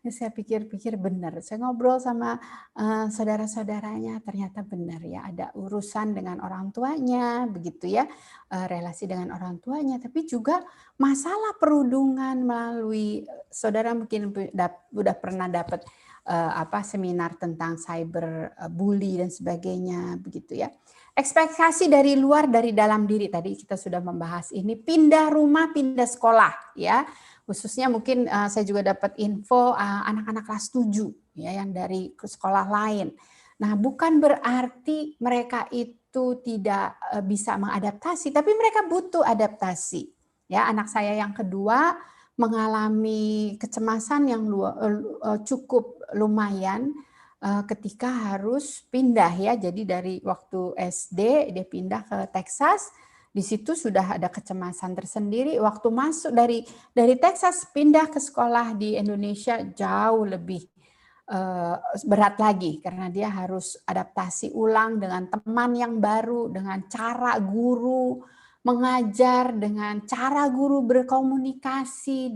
Ya, saya pikir-pikir benar. Saya ngobrol sama saudara-saudaranya, ternyata benar ya, ada urusan dengan orang tuanya, begitu ya, relasi dengan orang tuanya, tapi juga masalah perundungan melalui saudara mungkin udah pernah dapat seminar tentang cyber bully dan sebagainya, begitu ya. Ekspektasi dari luar, dari dalam diri, tadi kita sudah membahas ini, pindah rumah, pindah sekolah ya. Khususnya mungkin saya juga dapat info anak-anak kelas 7 ya yang dari sekolah lain. Nah, bukan berarti mereka itu tidak bisa mengadaptasi, tapi mereka butuh adaptasi. Ya, anak saya yang kedua mengalami kecemasan yang cukup lumayan ketika harus pindah ya. Jadi dari waktu SD dia pindah ke Texas. Di situ sudah ada kecemasan tersendiri. Waktu masuk dari Texas pindah ke sekolah di Indonesia jauh lebih berat lagi karena dia harus adaptasi ulang dengan teman yang baru, dengan cara guru mengajar, dengan cara guru berkomunikasi,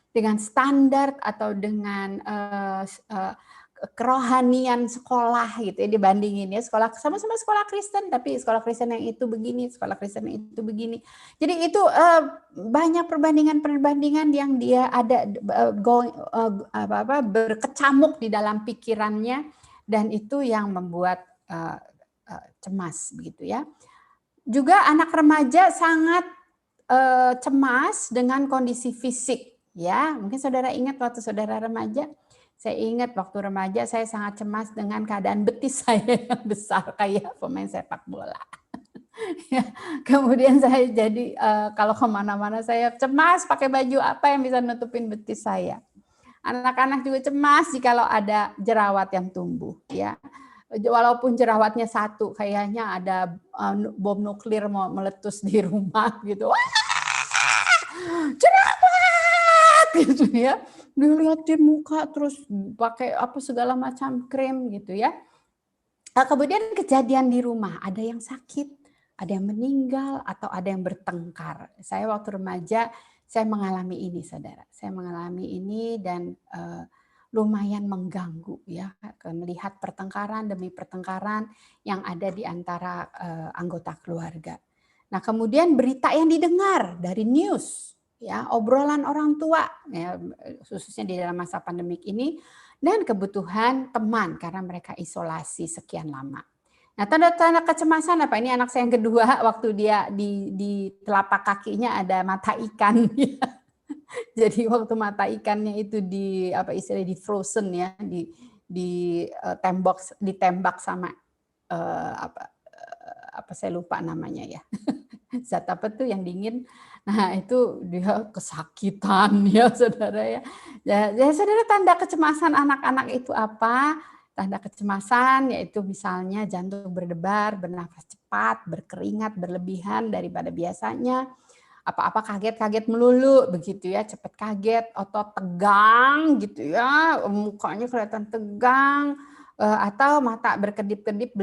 dengan standar atau dengan kerohanian sekolah gitu ya, dibandingin ya sekolah sama-sama sekolah Kristen tapi sekolah Kristen yang itu begini, sekolah Kristen yang itu begini. Jadi itu banyak perbandingan yang dia ada berkecamuk di dalam pikirannya dan itu yang membuat cemas begitu ya. Juga anak remaja sangat cemas dengan kondisi fisik ya. Mungkin saudara ingat waktu saudara remaja. Saya ingat waktu remaja saya sangat cemas dengan keadaan betis saya yang besar kayak pemain sepak bola. Ya, kemudian saya jadi kalau kemana-mana saya cemas pakai baju apa yang bisa nutupin betis saya. Anak-anak juga cemas jikalau ada jerawat yang tumbuh. Ya, walaupun jerawatnya satu, kayaknya ada bom nuklir mau meletus di rumah gitu. Wah, jerawat gitu ya. Dilihatin muka terus pakai segala macam krim gitu ya. Kemudian kejadian di rumah, ada yang sakit, ada yang meninggal atau ada yang bertengkar. Saya waktu remaja saya mengalami ini, saudara. Saya mengalami ini dan lumayan mengganggu ya, melihat pertengkaran demi pertengkaran yang ada di antara anggota keluarga. Nah, kemudian berita yang didengar dari news ya, obrolan orang tua ya, khususnya di dalam masa pandemik ini, dan kebutuhan teman karena mereka isolasi sekian lama. Nah, tanda-tanda kecemasan apa? Ini anak saya yang kedua, waktu dia di telapak kakinya ada mata ikan ya. Jadi waktu mata ikannya itu istilahnya di frozen ya, ditembak sama saya lupa namanya ya. Zat apa tuh yang dingin. Nah, itu dia kesakitan ya, saudara ya. Ya, saudara, tanda kecemasan anak-anak itu apa? Tanda kecemasan yaitu misalnya jantung berdebar, bernafas cepat, berkeringat berlebihan daripada biasanya. Apa-apa kaget-kaget melulu begitu ya, cepat kaget, otot tegang gitu ya, mukanya kelihatan tegang, atau mata berkedip-kedip,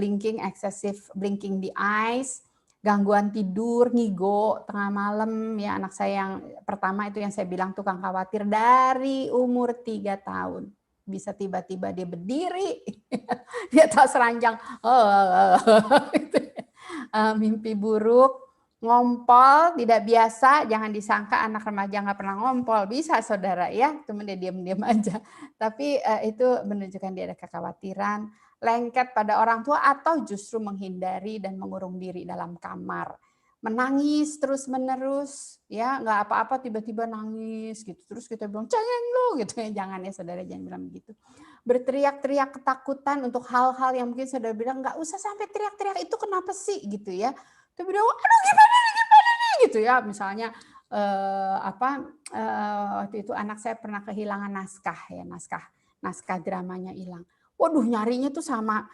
excessive blinking the eyes. Gangguan tidur, ngigo tengah malam ya, anak saya yang pertama itu yang saya bilang tukang khawatir dari umur 3 tahun. Bisa tiba-tiba dia berdiri di atas ranjang, mimpi buruk, ngompol tidak biasa. Jangan disangka anak remaja nggak pernah ngompol, bisa saudara ya, cuma dia diam-diam aja. Tapi itu menunjukkan dia ada kekhawatiran, lengket pada orang tua atau justru menghindari dan mengurung diri dalam kamar, menangis terus-menerus ya, nggak apa-apa tiba-tiba nangis gitu, terus kita bilang cengeng lu gitu ya, jangan ya saudara, jangan bilang begitu. Berteriak-teriak ketakutan untuk hal-hal yang mungkin saudara bilang nggak usah sampai teriak-teriak, itu kenapa sih gitu ya, tapi bilang aduh gimana nih gitu ya, misalnya waktu itu anak saya pernah kehilangan naskah dramanya hilang. Waduh, nyarinya tuh sama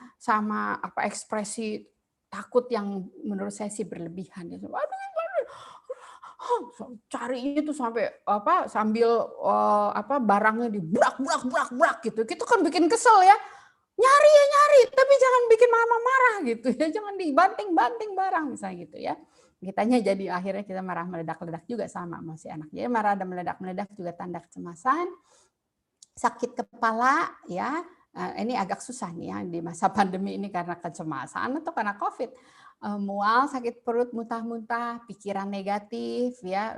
ekspresi takut yang menurut saya sih berlebihan. Waduh, carinya tuh sampai sambil barangnya dibrak gitu. Itu kan bikin kesel ya. Nyari, tapi jangan bikin mama marah gitu ya. Jangan dibanting-banting barang misalnya gitu ya. Kitanya jadi akhirnya kita marah meledak-ledak juga sama emosi anak. Jadi marah dan meledak-meledak juga tanda kecemasan. Sakit kepala ya, ini agak susah nih ya di masa pandemi ini karena kecemasan atau karena COVID. Mual, sakit perut, muntah-muntah, pikiran negatif ya,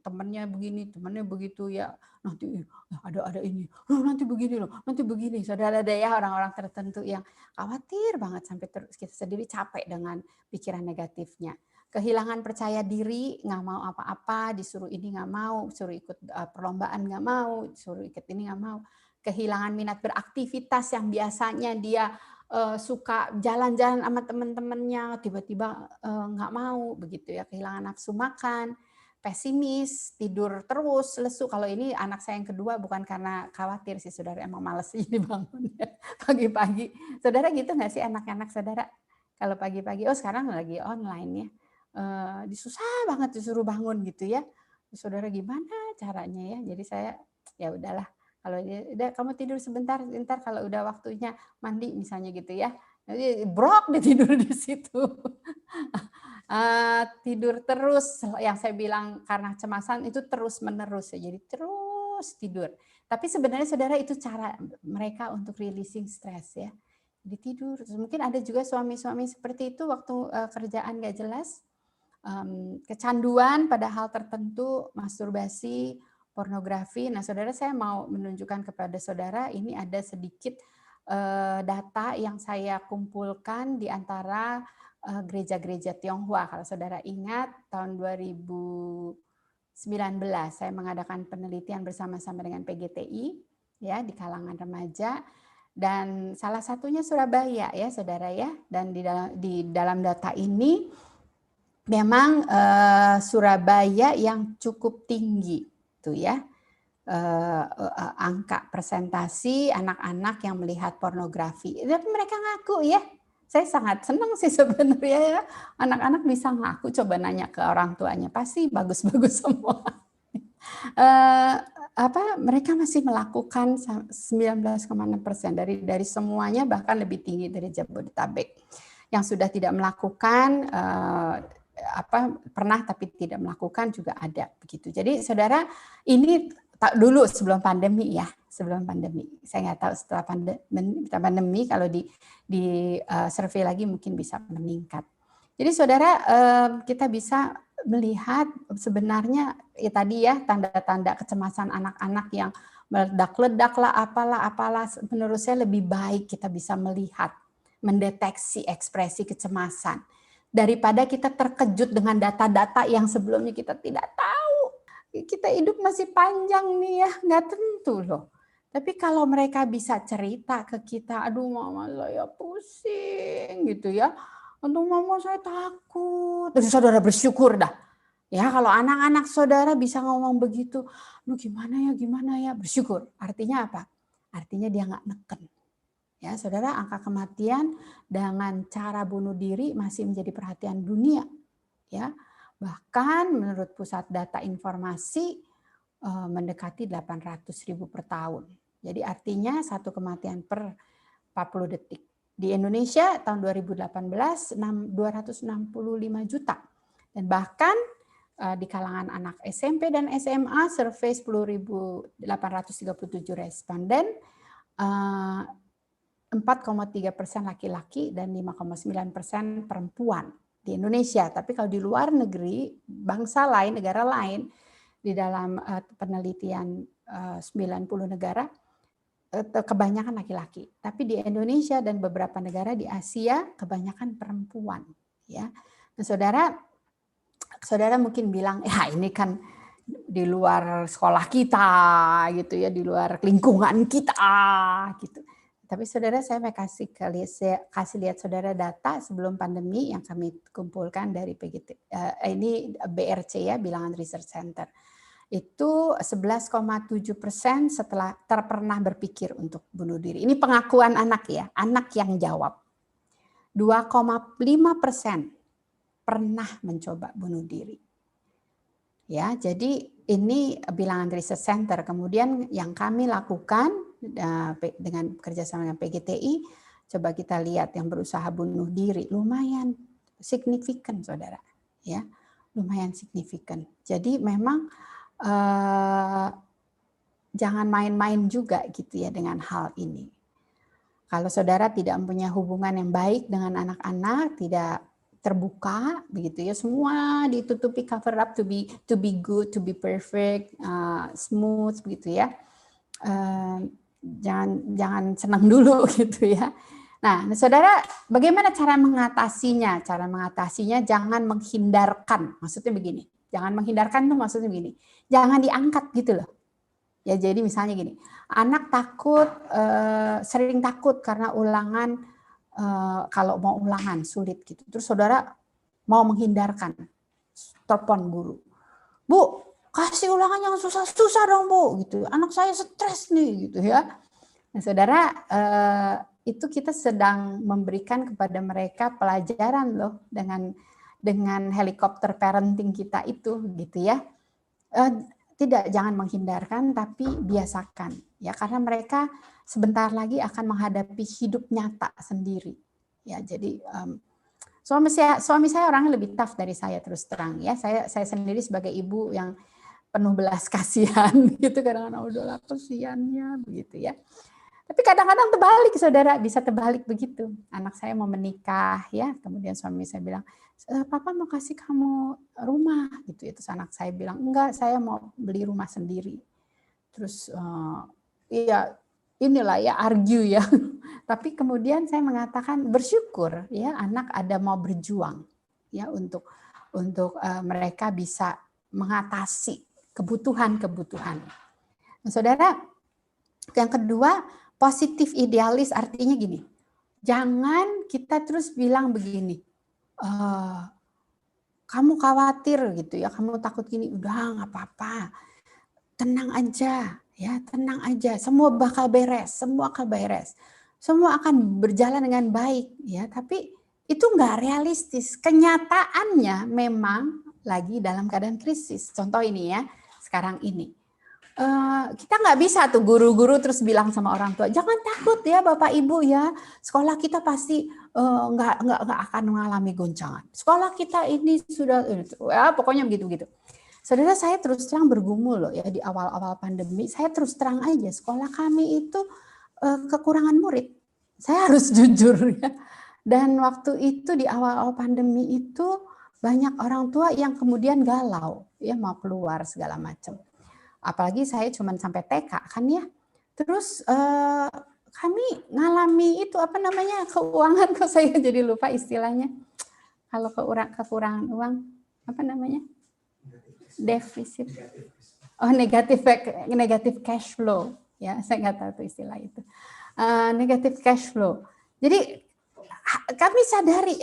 temennya begini, temennya begitu ya, nanti ada ini, nanti begini. Saudara ada ya orang-orang tertentu yang khawatir banget sampai kita sendiri capek dengan pikiran negatifnya. Kehilangan percaya diri, nggak mau apa-apa, disuruh ini nggak mau, suruh ikut perlombaan nggak mau, suruh ikut ini nggak mau. Kehilangan minat beraktivitas yang biasanya dia suka jalan-jalan sama teman-temannya, tiba-tiba nggak mau, begitu ya. Kehilangan nafsu makan, pesimis, tidur terus, lesu. Kalau ini anak saya yang kedua bukan karena khawatir sih saudara, emang males ini bangun pagi-pagi. Saudara gitu nggak sih anak-anak saudara? Kalau pagi-pagi, sekarang lagi online ya. Susah banget disuruh bangun gitu ya. Saudara gimana caranya ya? Jadi saya ya udahlah, kalau udah kamu tidur sebentar kalau udah waktunya mandi misalnya gitu ya. Jadi brok dia tidur di situ. Tidur terus, yang saya bilang karena cemasan itu terus menerus ya. Jadi terus tidur. Tapi sebenarnya saudara itu cara mereka untuk releasing stres ya. Jadi tidur. Terus mungkin ada juga suami-suami seperti itu waktu kerjaan gak jelas. Kecanduan pada hal tertentu, masturbasi, pornografi. Nah, saudara, saya mau menunjukkan kepada saudara ini ada sedikit data yang saya kumpulkan di antara gereja-gereja Tionghoa. Kalau saudara ingat, tahun 2019 saya mengadakan penelitian bersama-sama dengan PGTI ya di kalangan remaja, dan salah satunya Surabaya ya, saudara ya. Dan di dalam data ini memang Surabaya yang cukup tinggi tuh ya, angka presentasi anak-anak yang melihat pornografi. Tapi mereka ngaku ya, saya sangat senang sih sebenarnya ya, anak-anak bisa ngaku. Coba nanya ke orang tuanya, pasti bagus-bagus semua. Mereka masih melakukan 19,6% dari semuanya, bahkan lebih tinggi dari Jabodetabek. Yang sudah tidak melakukan pernah tapi tidak melakukan juga ada begitu. Jadi saudara, ini dulu sebelum pandemi ya, sebelum pandemi. Saya nggak tahu setelah pandemi kalau di survei lagi mungkin bisa meningkat. Jadi saudara, kita bisa melihat sebenarnya ya tadi ya, tanda-tanda kecemasan anak-anak yang meledak-ledak lah, apalah. Menurut saya lebih baik kita bisa melihat, mendeteksi ekspresi kecemasan daripada kita terkejut dengan data-data yang sebelumnya kita tidak tahu. Kita hidup masih panjang nih ya, nggak tentu loh. Tapi kalau mereka bisa cerita ke kita, aduh mama saya pusing gitu ya, aduh mama saya takut, terus saudara bersyukur dah. Ya kalau anak-anak saudara bisa ngomong begitu, aduh gimana ya, bersyukur. Artinya apa? Artinya dia nggak neken. Ya, saudara, angka kematian dengan cara bunuh diri masih menjadi perhatian dunia. Ya, bahkan menurut Pusat Data Informasi mendekati 800.000 per tahun. Jadi artinya satu kematian per 40 detik. Di Indonesia tahun 2018 265 juta. Dan bahkan di kalangan anak SMP dan SMA survei 10.837 responden, 4,3% laki-laki dan 5,9% perempuan di Indonesia. Tapi kalau di luar negeri, bangsa lain, negara lain, di dalam penelitian 90 negara, kebanyakan laki-laki. Tapi di Indonesia dan beberapa negara di Asia, kebanyakan perempuan. Ya, nah, saudara mungkin bilang, ya ini kan di luar sekolah kita, gitu ya, di luar lingkungan kita, gitu. Tapi saudara, saya mau kasih lihat saudara data sebelum pandemi yang kami kumpulkan dari PGT. Ini BRC ya, Bilangan Research Center. Itu 11,7% setelah pernah berpikir untuk bunuh diri. Ini pengakuan anak ya, anak yang jawab. 2,5% pernah mencoba bunuh diri. Ya, jadi ini Bilangan Research Center. Kemudian yang kami lakukan dengan kerjasama dengan PGTI, coba kita lihat yang berusaha bunuh diri, lumayan signifikan, saudara. Ya, lumayan signifikan. Jadi memang jangan main-main juga gitu ya dengan hal ini. Kalau saudara tidak mempunyai hubungan yang baik dengan anak-anak, tidak terbuka begitu ya, semua ditutupi, cover up to be good, to be perfect, smooth begitu ya. Jangan senang dulu gitu ya. Nah, saudara, bagaimana cara mengatasinya? Cara mengatasinya jangan menghindarkan. Maksudnya begini, jangan menghindarkan tuh maksudnya begini. Jangan diangkat gitu loh. Ya, jadi misalnya gini, anak takut, sering takut karena ulangan, kalau mau ulangan sulit gitu. Terus saudara mau menghindarkan, telepon guru, Bu, kasih ulangan yang susah-susah dong Bu, gitu. Anak saya stres nih, gitu ya. Nah, saudara, itu kita sedang memberikan kepada mereka pelajaran loh dengan helikopter parenting kita itu, gitu ya. Tidak, jangan menghindarkan, tapi biasakan ya, karena mereka sebentar lagi akan menghadapi hidup nyata sendiri ya. Jadi suami saya orangnya lebih tough dari saya, terus terang ya. Saya sendiri sebagai ibu yang penuh belas kasihan gitu, kadang-kadang udahlah kasihannya begitu ya. Tapi kadang-kadang terbalik, saudara, bisa terbalik begitu. Anak saya mau menikah ya, kemudian suami saya bilang, Papa mau kasih kamu rumah gitu. Itu anak saya bilang, enggak, saya mau beli rumah sendiri. Terus ya inilah ya, argue ya. Tapi kemudian saya mengatakan bersyukur ya, anak ada mau berjuang ya untuk mereka bisa mengatasi kebutuhan-kebutuhan. Nah, saudara, yang kedua, positif idealis, artinya gini, jangan kita terus bilang begini, kamu khawatir gitu ya, kamu takut gini, udah nggak apa-apa, tenang aja ya, tenang aja, semua bakal beres, semua akan beres, semua akan berjalan dengan baik ya. Tapi itu nggak realistis, kenyataannya memang lagi dalam keadaan krisis. Contoh ini ya, sekarang ini. Kita nggak bisa tuh guru-guru terus bilang sama orang tua, jangan takut ya Bapak Ibu ya, sekolah kita pasti nggak akan mengalami goncangan. Sekolah kita ini sudah, ya pokoknya begitu-begitu. Saudara, saya terus terang bergumul loh ya di awal-awal pandemi, saya terus terang aja sekolah kami itu kekurangan murid. Saya harus jujur ya. Dan waktu itu di awal-awal pandemi itu banyak orang tua yang kemudian galau ya, mau keluar segala macam. Apalagi saya cuma sampai TK kan ya. Terus kami ngalami itu apa namanya, keuangan, kok saya jadi lupa istilahnya. Kalau kekurangan uang apa namanya? Defisit. Oh, negatif cash flow ya, saya nggak tahu tuh istilah itu. Negatif cash flow. Jadi kami sadari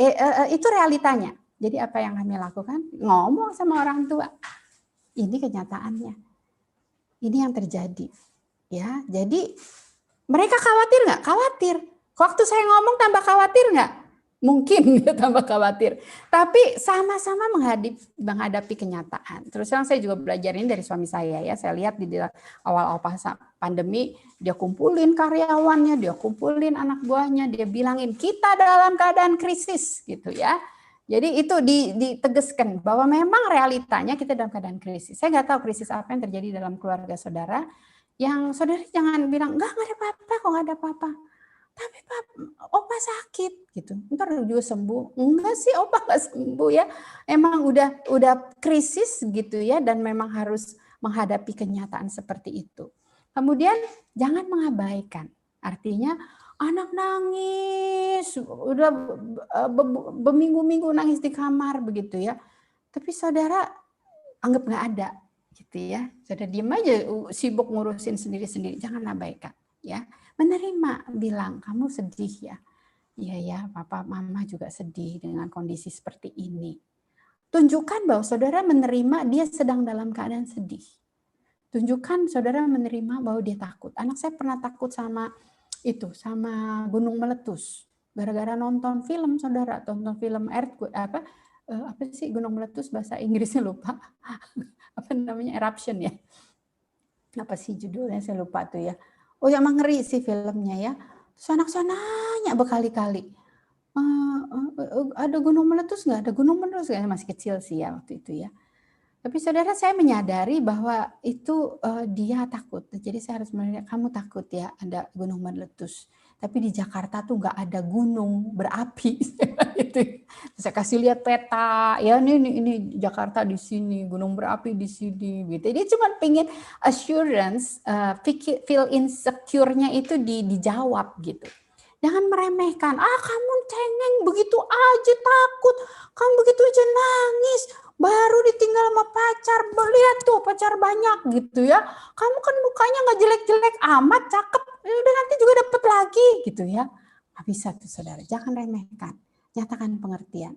itu realitanya. Jadi apa yang kami lakukan? Ngomong sama orang tua. Ini kenyataannya. Ini yang terjadi, ya. Jadi mereka khawatir nggak? Khawatir. Waktu saya ngomong tambah khawatir nggak? Mungkin tambah khawatir. Tapi sama-sama menghadapi kenyataan. Terus terang saya juga belajar ini dari suami saya ya. Saya lihat di awal-awal pandemi, dia kumpulin karyawannya, dia kumpulin anak buahnya, dia bilangin kita dalam keadaan krisis gitu ya. Jadi itu ditegaskan bahwa memang realitanya kita dalam keadaan krisis. Saya nggak tahu krisis apa yang terjadi dalam keluarga saudara. Yang saudara jangan bilang, enggak ada apa-apa, kok nggak ada apa-apa. Tapi opa sakit gitu. Ntar juga sembuh. Enggak sih, opa nggak sembuh ya. Emang udah krisis gitu ya, dan memang harus menghadapi kenyataan seperti itu. Kemudian jangan mengabaikan. Artinya anak nangis, udah berminggu-minggu nangis di kamar begitu ya. Tapi saudara anggap nggak ada gitu ya. Saudara diam aja, sibuk ngurusin sendiri-sendiri. Jangan abaikan ya. Menerima, bilang, kamu sedih ya? Iya ya, papa mama juga sedih dengan kondisi seperti ini. Tunjukkan bahwa saudara menerima dia sedang dalam keadaan sedih. Tunjukkan saudara menerima bahwa dia takut. Anak saya pernah takut sama gunung meletus. Gara-gara nonton film, saudara, tonton film earthquake, apa sih gunung meletus, bahasa Inggrisnya lupa. Apa namanya, eruption ya. Apa sih judulnya, saya lupa tuh ya. Oh ya, emang ngeri sih filmnya ya. Terus anak saya nanya berkali-kali, ada gunung meletus nggak? Ada gunung meletus nggak? Masih kecil sih ya waktu itu ya. Tapi saudara, saya menyadari bahwa itu dia takut. Jadi saya harus melihat, kamu takut ya ada gunung meletus. Tapi di Jakarta tuh nggak ada gunung berapi. Saya kasih lihat peta, ya ini Jakarta di sini, gunung berapi di sini. Gitu. Dia cuma pengen assurance, feel insecure-nya itu dijawab gitu. Jangan meremehkan, kamu cengeng begitu aja takut, kamu begitu aja nangis, baru ditinggal sama pacar, lihat tuh pacar banyak gitu ya, kamu kan mukanya nggak jelek-jelek amat, cakep, udah nanti juga dapet lagi gitu ya. Nggak bisa tuh saudara, jangan remehkan, nyatakan pengertian.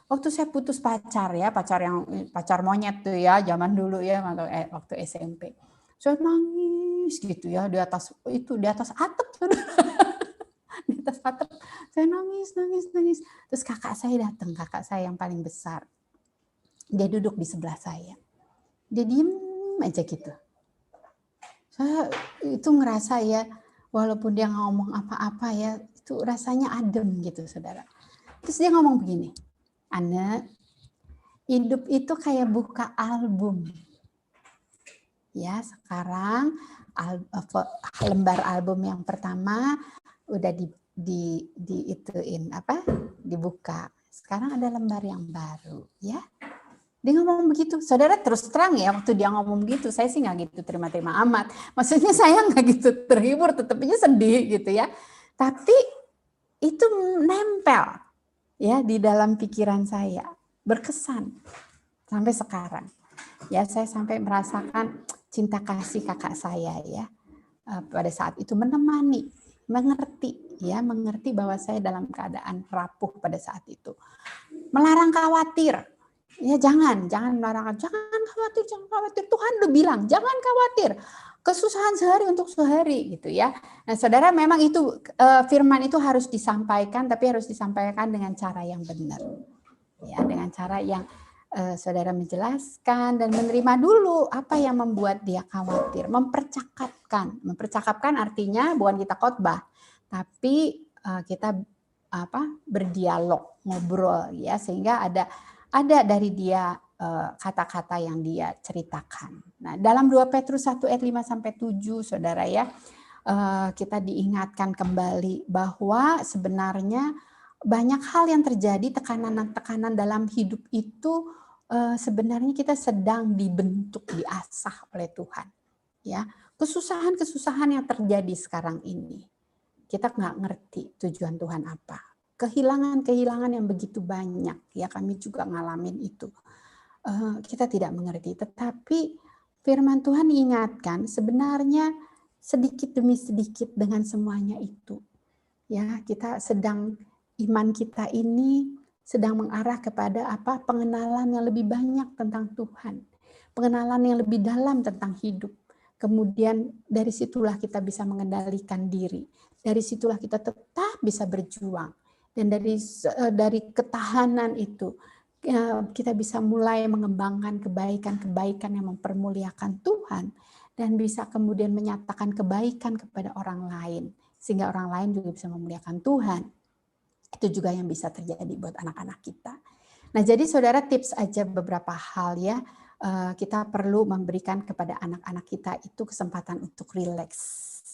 Waktu saya putus pacar ya, pacar monyet tuh ya, zaman dulu ya, waktu SMP, saya nangis gitu ya di atas atap saudara. Di atas atap saya nangis. Terus kakak saya datang, kakak saya yang paling besar, dia duduk di sebelah saya, dia diem aja gitu. Saya itu ngerasa ya, walaupun dia ngomong apa-apa ya, itu rasanya adem gitu saudara. Terus dia ngomong begini, Anne, hidup itu kayak buka album ya. Sekarang lembar album yang pertama udah dibuka. Sekarang ada lembar yang baru, ya. Dia ngomong begitu, saudara. Terus terang ya, waktu dia ngomong gitu, saya sih nggak gitu terima-terima amat. Maksudnya saya nggak gitu terhibur, tetap aja sedih gitu ya. Tapi itu nempel ya di dalam pikiran saya, berkesan sampai sekarang. Ya, saya sampai merasakan cinta kasih kakak saya ya. Pada saat itu menemani, mengerti bahwa saya dalam keadaan rapuh pada saat itu. Melarang khawatir. Ya jangan melarang, jangan khawatir. Tuhan udah bilang, jangan khawatir. Kesusahan sehari untuk sehari gitu ya. Nah, saudara, memang itu firman itu harus disampaikan, tapi harus disampaikan dengan cara yang benar. Ya, dengan cara yang saudara menjelaskan dan menerima dulu apa yang membuat dia khawatir, mempercakapkan artinya bukan kita khotbah, tapi kita berdialog, ngobrol ya, sehingga ada dari dia kata-kata yang dia ceritakan. Nah, dalam 2 Petrus 1 ayat 5 sampai 7 saudara ya, kita diingatkan kembali bahwa sebenarnya banyak hal yang terjadi, tekanan dalam hidup itu sebenarnya kita sedang dibentuk, diasah oleh Tuhan. Ya, kesusahan yang terjadi sekarang ini, kita nggak ngerti tujuan Tuhan apa. Kehilangan yang begitu banyak, ya kami juga ngalamin itu. Kita tidak mengerti, tetapi firman Tuhan ingatkan sebenarnya sedikit demi sedikit dengan semuanya itu. Ya, kita iman kita ini sedang mengarah kepada pengenalan yang lebih banyak tentang Tuhan, pengenalan yang lebih dalam tentang hidup. Kemudian dari situlah kita bisa mengendalikan diri, dari situlah kita tetap bisa berjuang, dan dari ketahanan itu kita bisa mulai mengembangkan kebaikan-kebaikan yang mempermuliakan Tuhan, dan bisa kemudian menyatakan kebaikan kepada orang lain, sehingga orang lain juga bisa memuliakan Tuhan. Itu juga yang bisa terjadi buat anak-anak kita. Nah, jadi saudara, tips aja beberapa hal ya. Kita perlu memberikan kepada anak-anak kita itu kesempatan untuk rileks.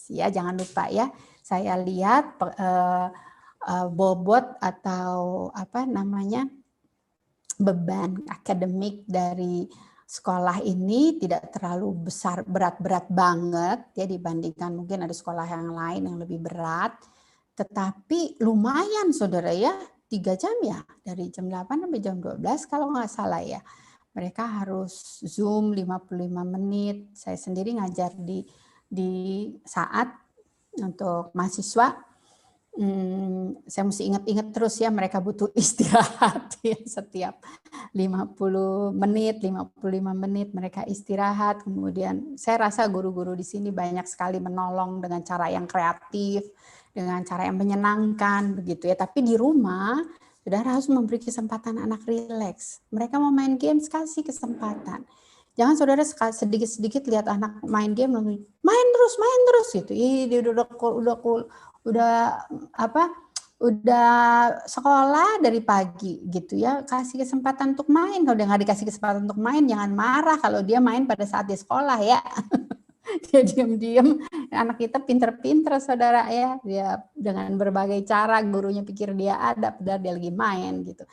Ya, jangan lupa ya. Saya lihat bobot atau beban akademik dari sekolah ini tidak terlalu besar, berat-berat banget ya dibandingkan mungkin ada sekolah yang lain yang lebih berat. Tetapi lumayan saudara ya, 3 jam ya, dari jam 8 sampai jam 12 kalau nggak salah ya. Mereka harus Zoom 55 menit. Saya sendiri ngajar di saat untuk mahasiswa, saya mesti ingat-ingat terus ya, mereka butuh istirahat ya, setiap 50 menit, 55 menit mereka istirahat. Kemudian saya rasa guru-guru di sini banyak sekali menolong dengan cara yang kreatif, dengan cara yang menyenangkan begitu ya. Tapi di rumah saudara harus memberi kesempatan anak rileks. Mereka mau main games, kasih kesempatan. Jangan saudara sedikit-sedikit lihat anak main game, main terus gitu. Ih, dia udah sekolah dari pagi gitu ya, kasih kesempatan untuk main. Kalau dia nggak dikasih kesempatan untuk main, jangan marah kalau dia main pada saat di sekolah ya. Dia diam-diam, anak kita pinter-pinter saudara ya, dia dengan berbagai cara gurunya pikir dia ada, padahal dia lagi main gitu.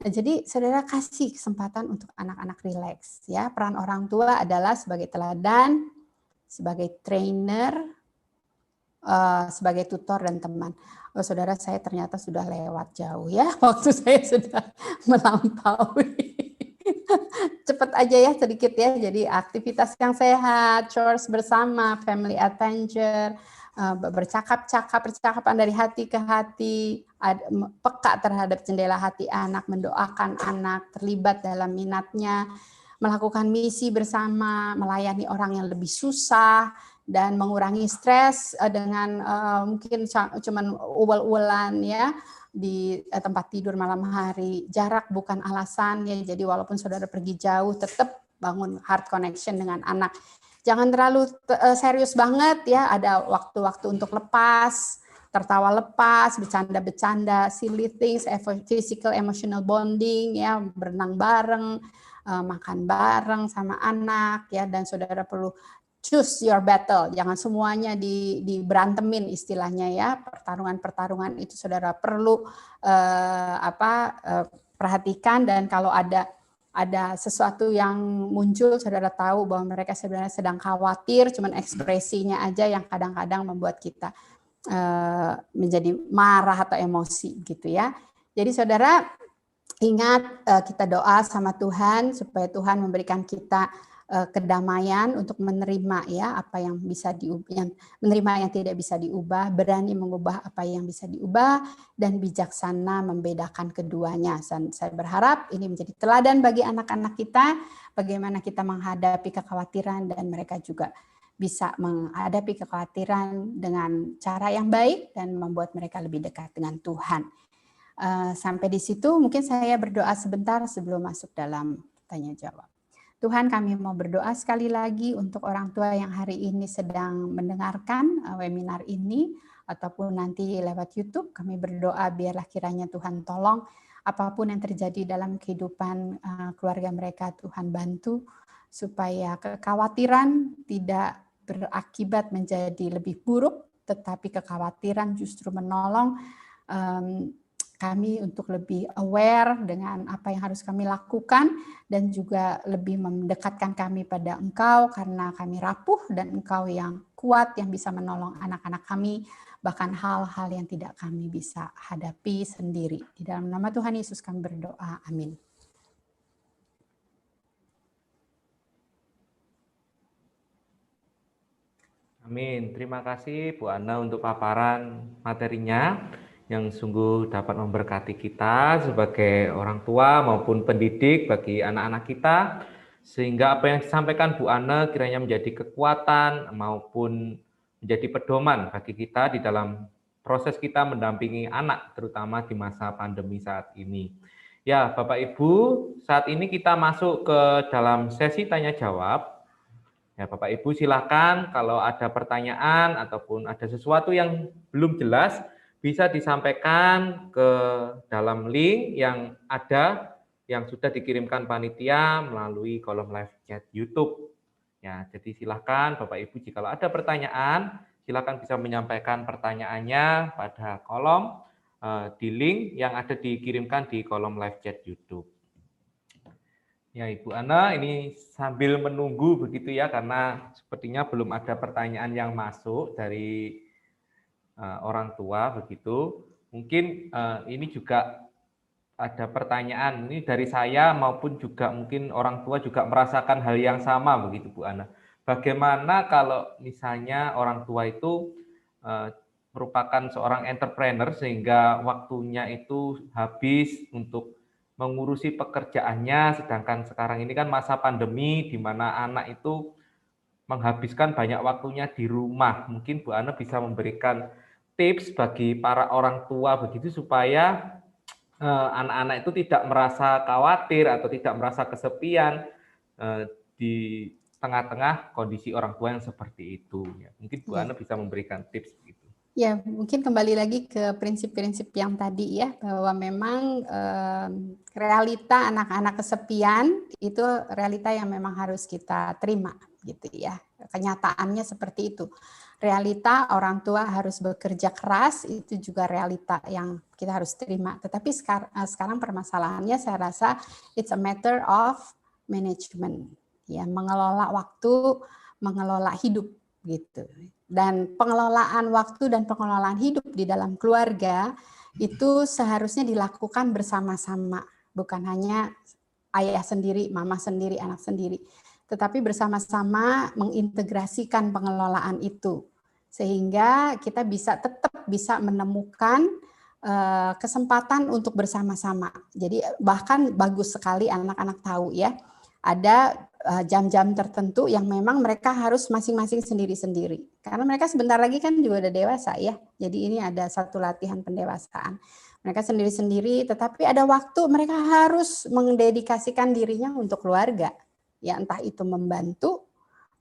Nah, jadi saudara kasih kesempatan untuk anak-anak rileks ya. Peran orang tua adalah sebagai teladan, sebagai trainer, sebagai tutor dan teman. Oh, saudara, saya ternyata sudah lewat jauh ya, waktu saya sudah melampaui. Cepat aja ya sedikit ya. Jadi aktivitas yang sehat, chores bersama, family adventure, percakapan dari hati ke hati, peka terhadap jendela hati anak, mendoakan anak, terlibat dalam minatnya, melakukan misi bersama, melayani orang yang lebih susah, dan mengurangi stres dengan mungkin cuman uwal-uwalan ya di tempat tidur malam hari. Jarak bukan alasan ya. Jadi walaupun saudara pergi jauh, tetap bangun heart connection dengan anak. Jangan terlalu serius banget ya. Ada waktu-waktu untuk lepas, tertawa lepas, bercanda-bercanda, silly things, physical emotional bonding ya, berenang bareng, makan bareng sama anak ya. Dan saudara perlu choose your battle, jangan semuanya diberantemin istilahnya ya. Pertarungan-pertarungan itu saudara perlu perhatikan, dan kalau ada sesuatu yang muncul, saudara tahu bahwa mereka sebenarnya sedang khawatir, cuman ekspresinya aja yang kadang-kadang membuat kita menjadi marah atau emosi gitu ya. Jadi saudara ingat, kita doa sama Tuhan supaya Tuhan memberikan kita kedamaian untuk menerima ya apa yang bisa menerima yang tidak bisa diubah, berani mengubah apa yang bisa diubah, dan bijaksana membedakan keduanya. Saya berharap ini menjadi teladan bagi anak-anak kita, bagaimana kita menghadapi kekhawatiran, dan mereka juga bisa menghadapi kekhawatiran dengan cara yang baik dan membuat mereka lebih dekat dengan Tuhan. Sampai di situ mungkin saya berdoa sebentar sebelum masuk dalam tanya jawab. Tuhan, kami mau berdoa sekali lagi untuk orang tua yang hari ini sedang mendengarkan webinar ini ataupun nanti lewat YouTube. Kami berdoa biarlah kiranya Tuhan tolong apapun yang terjadi dalam kehidupan keluarga mereka, Tuhan bantu supaya kekhawatiran tidak berakibat menjadi lebih buruk, tetapi kekhawatiran justru menolong kami untuk lebih aware dengan apa yang harus kami lakukan, dan juga lebih mendekatkan kami pada Engkau karena kami rapuh, dan Engkau yang kuat yang bisa menolong anak-anak kami, bahkan hal-hal yang tidak kami bisa hadapi sendiri. Di dalam nama Tuhan Yesus kami berdoa, amin. Amin. Terima kasih Bu Ana untuk paparan materinya yang sungguh dapat memberkati kita sebagai orang tua maupun pendidik bagi anak-anak kita, sehingga apa yang disampaikan Bu Ana kiranya menjadi kekuatan maupun menjadi pedoman bagi kita di dalam proses kita mendampingi anak, terutama di masa pandemi saat ini. Ya, Bapak Ibu, saat ini kita masuk ke dalam sesi tanya jawab. Ya, Bapak Ibu silakan kalau ada pertanyaan ataupun ada sesuatu yang belum jelas, bisa disampaikan ke dalam link yang ada, yang sudah dikirimkan panitia melalui kolom live chat YouTube. Ya, jadi silakan Bapak Ibu jika ada pertanyaan, silakan bisa menyampaikan pertanyaannya pada kolom di link yang ada dikirimkan di kolom live chat YouTube. Ya, Ibu Ana, ini sambil menunggu begitu ya, karena sepertinya belum ada pertanyaan yang masuk dari orang tua begitu. Mungkin ini juga ada pertanyaan ini dari saya maupun juga mungkin orang tua juga merasakan hal yang sama begitu Bu Ana. Bagaimana kalau misalnya orang tua itu merupakan seorang entrepreneur sehingga waktunya itu habis untuk mengurusi pekerjaannya, sedangkan sekarang ini kan masa pandemi di mana anak itu menghabiskan banyak waktunya di rumah. Mungkin Bu Ane bisa memberikan tips bagi para orang tua begitu supaya anak-anak itu tidak merasa khawatir atau tidak merasa kesepian di tengah-tengah kondisi orang tua yang seperti itu. Mungkin Bu Ane bisa memberikan tips begitu. Ya, mungkin kembali lagi ke prinsip-prinsip yang tadi ya, bahwa memang realita anak-anak kesepian itu realita yang memang harus kita terima gitu ya. Kenyataannya seperti itu. Realita orang tua harus bekerja keras, itu juga realita yang kita harus terima. Tetapi sekarang permasalahannya saya rasa it's a matter of management, ya, mengelola waktu, mengelola hidup gitu. Dan pengelolaan waktu dan pengelolaan hidup di dalam keluarga itu seharusnya dilakukan bersama-sama, bukan hanya ayah sendiri, mama sendiri, anak sendiri, tetapi bersama-sama mengintegrasikan pengelolaan itu sehingga kita tetap bisa menemukan kesempatan untuk bersama-sama. Jadi bahkan bagus sekali anak-anak tahu ya, ada jam-jam tertentu yang memang mereka harus masing-masing sendiri-sendiri. Karena mereka sebentar lagi kan juga udah dewasa ya. Jadi ini ada satu latihan pendewasaan. Mereka sendiri-sendiri, tetapi ada waktu mereka harus mendedikasikan dirinya untuk keluarga. Ya entah itu membantu,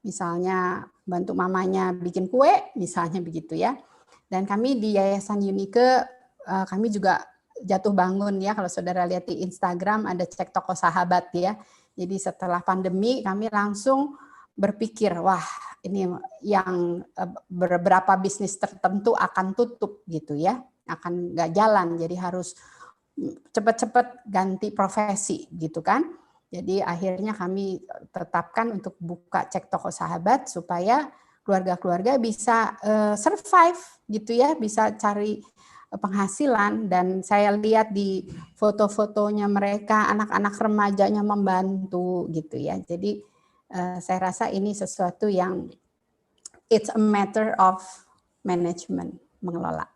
misalnya bantu mamanya bikin kue, misalnya begitu ya. Dan kami di Yayasan Unike, kami juga jatuh bangun ya, kalau saudara lihat di Instagram ada cek toko sahabat ya. Jadi setelah pandemi kami langsung berpikir, wah ini yang beberapa bisnis tertentu akan tutup gitu ya, akan nggak jalan, jadi harus cepat-cepat ganti profesi gitu kan. Jadi akhirnya kami tetapkan untuk buka cek toko sahabat supaya keluarga-keluarga bisa survive gitu ya, bisa cari penghasilan. Dan saya lihat di foto-fotonya mereka, anak-anak remajanya membantu gitu ya. Jadi saya rasa ini sesuatu yang it's a matter of management, mengelola.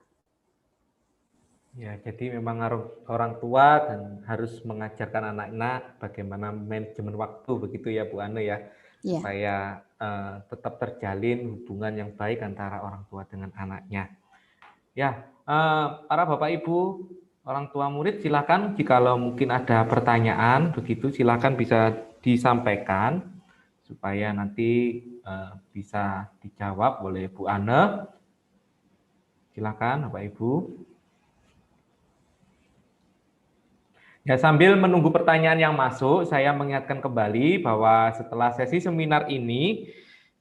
Ya, jadi memang orang tua dan harus mengajarkan anak-anak bagaimana manajemen waktu begitu ya Bu Ane ya, supaya tetap terjalin hubungan yang baik antara orang tua dengan anaknya. Ya, para Bapak Ibu, orang tua murid silakan jikalau mungkin ada pertanyaan begitu silakan bisa disampaikan supaya nanti bisa dijawab oleh Bu Ane. Silakan Bapak Ibu. Ya, sambil menunggu pertanyaan yang masuk, saya mengingatkan kembali bahwa setelah sesi seminar ini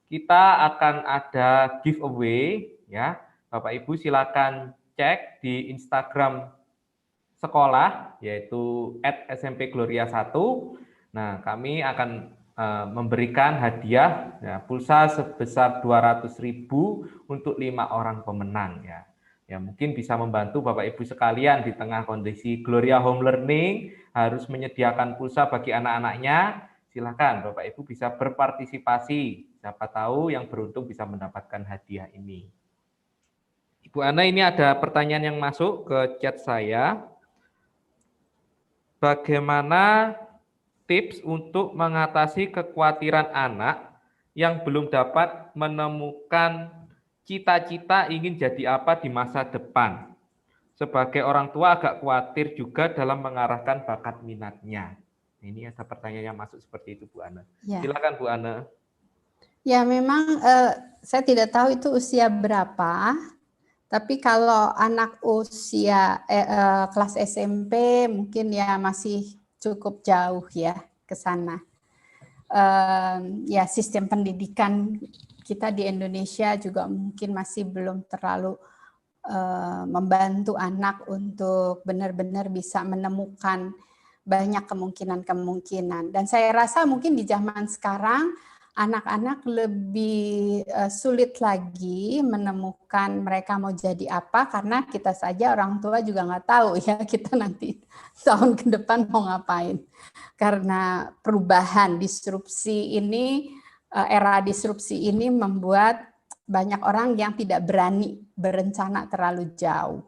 kita akan ada giveaway ya. Bapak Ibu silakan cek di Instagram sekolah yaitu @smpgloria1. Nah, kami akan memberikan hadiah ya, pulsa sebesar 200.000 untuk 5 orang pemenang ya. Ya, mungkin bisa membantu Bapak Ibu sekalian di tengah kondisi Gloria Home Learning harus menyediakan pulsa bagi anak-anaknya. Silakan Bapak Ibu bisa berpartisipasi. Siapa tahu yang beruntung bisa mendapatkan hadiah ini. Ibu Ana, ini ada pertanyaan yang masuk ke chat saya. Bagaimana tips untuk mengatasi kekhawatiran anak yang belum dapat menemukan cita-cita ingin jadi apa di masa depan? Sebagai orang tua agak khawatir juga dalam mengarahkan bakat minatnya. Ini ada pertanyaan yang masuk seperti itu Bu Ana. Ya. Silakan Bu Ana. Ya memang saya tidak tahu itu usia berapa. Tapi kalau anak usia kelas SMP mungkin ya masih cukup jauh ya ke sana. Ya sistem pendidikan kita di Indonesia juga mungkin masih belum terlalu membantu anak untuk benar-benar bisa menemukan banyak kemungkinan-kemungkinan. Dan saya rasa mungkin di zaman sekarang anak-anak lebih sulit lagi menemukan mereka mau jadi apa, karena kita saja orang tua juga nggak tahu ya kita nanti tahun ke depan mau ngapain. Karena perubahan disrupsi ini, era disrupsi ini membuat banyak orang yang tidak berani berencana terlalu jauh.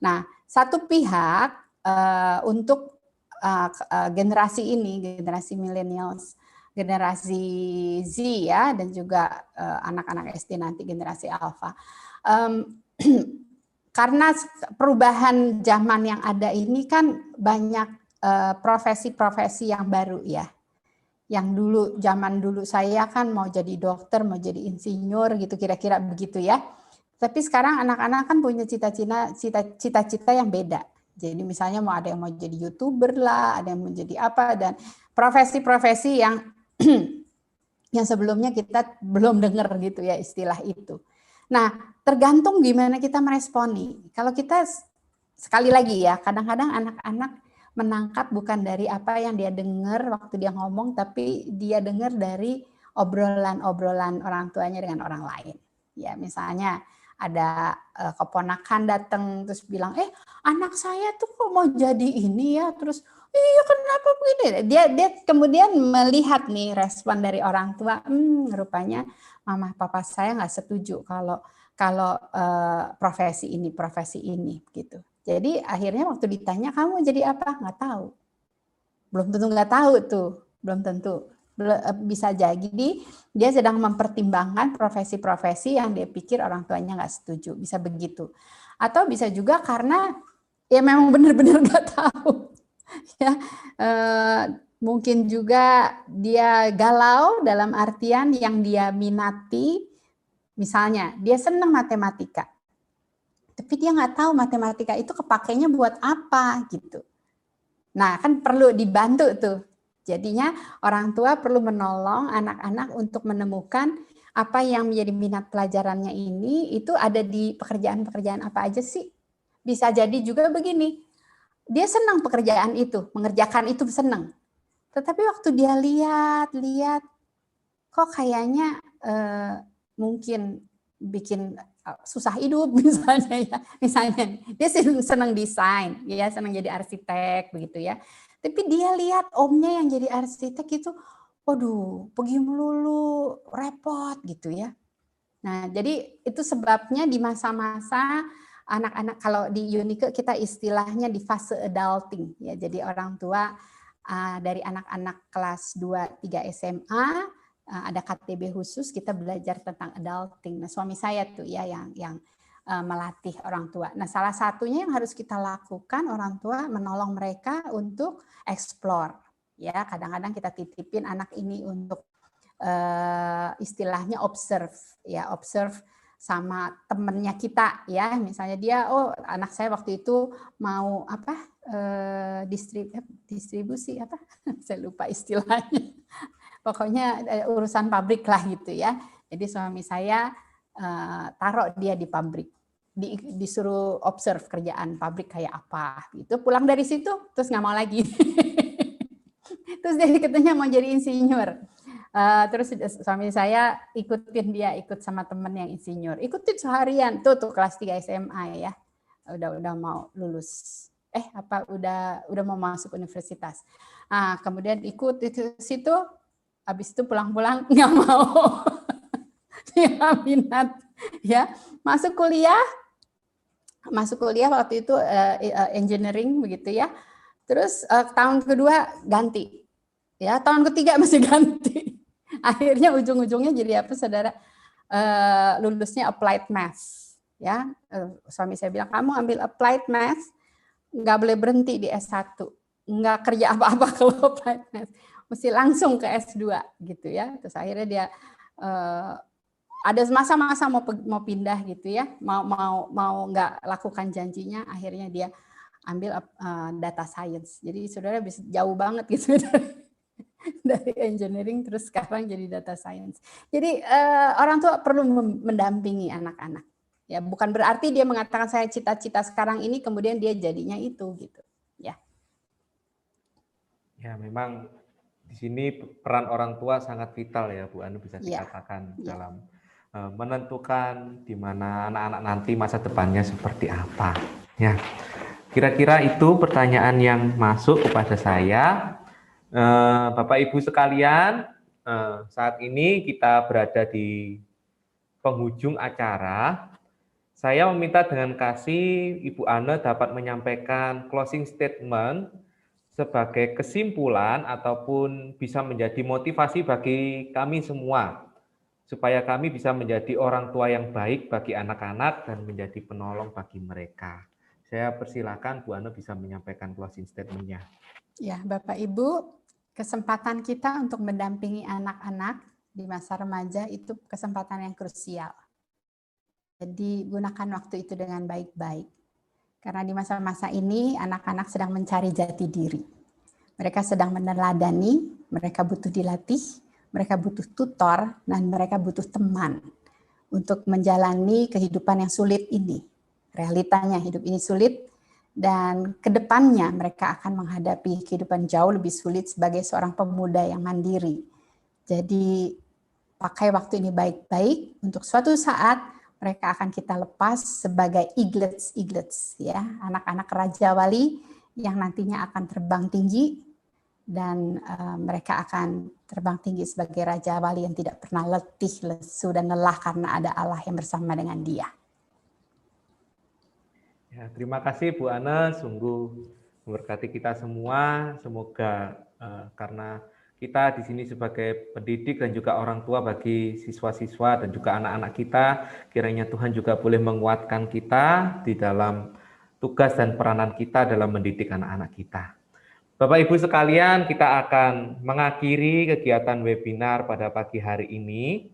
Nah, satu pihak untuk generasi ini, generasi millennials, generasi Z ya, dan juga anak-anak SD nanti generasi Alpha. Karena perubahan zaman yang ada ini kan banyak profesi-profesi yang baru ya. Yang dulu, zaman dulu saya kan mau jadi dokter, mau jadi insinyur gitu, kira-kira begitu ya. Tapi sekarang anak-anak kan punya cita-cita yang beda. Jadi misalnya mau ada yang mau jadi YouTuber lah, ada yang mau jadi apa, dan profesi-profesi yang yang sebelumnya kita belum dengar gitu ya istilah itu. Nah, tergantung gimana kita meresponi. Kalau kita, sekali lagi ya, kadang-kadang anak-anak menangkap bukan dari apa yang dia dengar waktu dia ngomong, tapi dia dengar dari obrolan-obrolan orang tuanya dengan orang lain. Ya, misalnya ada keponakan datang terus bilang, anak saya tuh kok mau jadi ini ya, terus iya kenapa begini? Dia kemudian melihat nih respon dari orang tua, rupanya mama papa saya nggak setuju kalau profesi ini gitu. Jadi akhirnya waktu ditanya kamu jadi apa, nggak tahu. Belum tentu nggak tahu tuh, belum tentu. Bisa jadi dia sedang mempertimbangkan profesi-profesi yang dia pikir orang tuanya nggak setuju, bisa begitu. Atau bisa juga karena ya memang benar-benar nggak tahu. Ya, mungkin juga dia galau dalam artian yang dia minati, misalnya dia senang matematika, tapi dia nggak tahu matematika itu kepakainya buat apa gitu. Nah kan perlu dibantu tuh. Jadinya orang tua perlu menolong anak-anak untuk menemukan apa yang menjadi minat pelajarannya ini, itu ada di pekerjaan-pekerjaan apa aja sih. Bisa jadi juga begini, dia senang pekerjaan itu, mengerjakan itu senang. Tetapi waktu dia lihat, kok kayaknya mungkin bikin susah hidup misalnya ya. Misalnya dia senang desain, ya senang jadi arsitek begitu ya. Tapi dia lihat omnya yang jadi arsitek itu, waduh, pergi melulu, repot gitu ya. Nah, jadi itu sebabnya di masa-masa anak-anak, kalau di Unike kita istilahnya di fase adulting ya. Jadi orang tua dari anak-anak kelas 2, 3 SMA ada KTB khusus, kita belajar tentang adulting. Nah, suami saya tuh ya yang melatih orang tua. Nah, salah satunya yang harus kita lakukan orang tua menolong mereka untuk explore. Ya, kadang-kadang kita titipin anak ini untuk istilahnya observe sama temennya kita ya. Misalnya dia, anak saya waktu itu mau apa distribusi apa? Saya lupa istilahnya. Pokoknya urusan pabrik lah gitu ya. Jadi suami saya taruh dia di pabrik, disuruh observe kerjaan pabrik kayak apa gitu. Pulang dari situ terus nggak mau lagi. Terus dia katanya mau jadi insinyur. Terus suami saya ikut sama temen yang insinyur. Ikutin seharian tuh kelas 3 SMA ya. Udah mau lulus. Udah mau masuk universitas. Nah, kemudian ikut di situ, habis itu pulang-pulang nggak mau. Dia minat ya. Masuk kuliah waktu itu engineering begitu ya. Terus tahun kedua ganti. Ya, tahun ketiga masih ganti. Akhirnya ujung-ujungnya jadi apa, saudara? Lulusnya applied math. Ya, suami saya bilang, kamu ambil applied math, nggak boleh berhenti di S1. Nggak kerja apa-apa kalau applied math. Mesti langsung ke S2 gitu ya. Terus akhirnya dia ada masa-masa mau pindah gitu ya. Mau nggak lakukan janjinya, akhirnya dia ambil data science. Jadi saudara bisa jauh banget gitu dari engineering terus sekarang jadi data science. Jadi orang tua perlu mendampingi anak-anak. Ya, bukan berarti dia mengatakan saya cita-cita sekarang ini kemudian dia jadinya itu gitu. Ya. Ya, memang di sini peran orang tua sangat vital ya, Bu Anu, bisa dikatakan dalam menentukan di mana anak-anak nanti masa depannya seperti apa. Ya. Kira-kira itu pertanyaan yang masuk kepada saya. Bapak Ibu sekalian, saat ini kita berada di penghujung acara, saya meminta dengan kasih Ibu Anne dapat menyampaikan closing statement sebagai kesimpulan ataupun bisa menjadi motivasi bagi kami semua, supaya kami bisa menjadi orang tua yang baik bagi anak-anak dan menjadi penolong bagi mereka. Saya persilakan Bu Anne bisa menyampaikan closing statement-nya. Ya, Bapak Ibu, kesempatan kita untuk mendampingi anak-anak di masa remaja itu kesempatan yang krusial. Jadi gunakan waktu itu dengan baik-baik. Karena di masa-masa ini anak-anak sedang mencari jati diri. Mereka sedang meneladani, mereka butuh dilatih, mereka butuh tutor, dan mereka butuh teman untuk menjalani kehidupan yang sulit ini. Realitanya hidup ini sulit, dan kedepannya mereka akan menghadapi kehidupan jauh lebih sulit sebagai seorang pemuda yang mandiri. Jadi pakai waktu ini baik-baik untuk suatu saat mereka akan kita lepas sebagai eaglets, ya, anak-anak Raja Wali yang nantinya akan terbang tinggi, dan mereka akan terbang tinggi sebagai Raja Wali yang tidak pernah letih, lesu, dan lelah karena ada Allah yang bersama dengan dia. Ya, terima kasih Bu Anne, sungguh memberkati kita semua. Semoga karena kita di sini sebagai pendidik dan juga orang tua bagi siswa-siswa dan juga anak-anak kita, kiranya Tuhan juga boleh menguatkan kita di dalam tugas dan peranan kita dalam mendidik anak-anak kita. Bapak Ibu sekalian, kita akan mengakhiri kegiatan webinar pada pagi hari ini.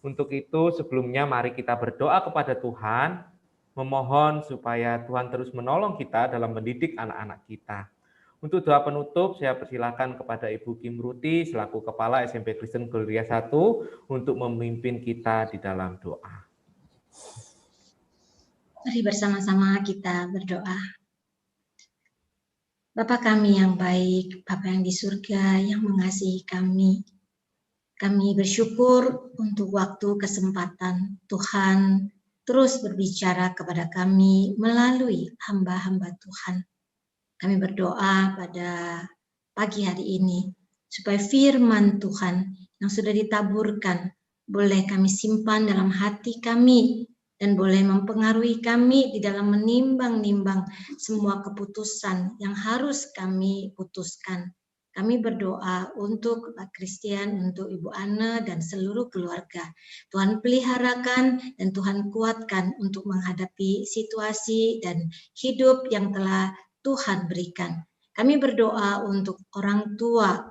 Untuk itu sebelumnya mari kita berdoa kepada Tuhan, memohon supaya Tuhan terus menolong kita dalam mendidik anak-anak kita. Untuk doa penutup, saya persilakan kepada Ibu Kim Ruti selaku Kepala SMP Kristen Gloria 1 untuk memimpin kita di dalam doa. Mari bersama-sama kita berdoa. Bapa kami yang baik, Bapa yang di surga yang mengasihi kami. Kami bersyukur untuk waktu kesempatan Tuhan terus berbicara kepada kami melalui hamba-hamba Tuhan. Kami berdoa pada pagi hari ini supaya firman Tuhan yang sudah ditaburkan boleh kami simpan dalam hati kami dan boleh mempengaruhi kami di dalam menimbang-nimbang semua keputusan yang harus kami putuskan. Kami berdoa untuk Pak Christian, untuk Ibu Anne dan seluruh keluarga. Tuhan peliharakan dan Tuhan kuatkan untuk menghadapi situasi dan hidup yang telah Tuhan berikan. Kami berdoa untuk orang tua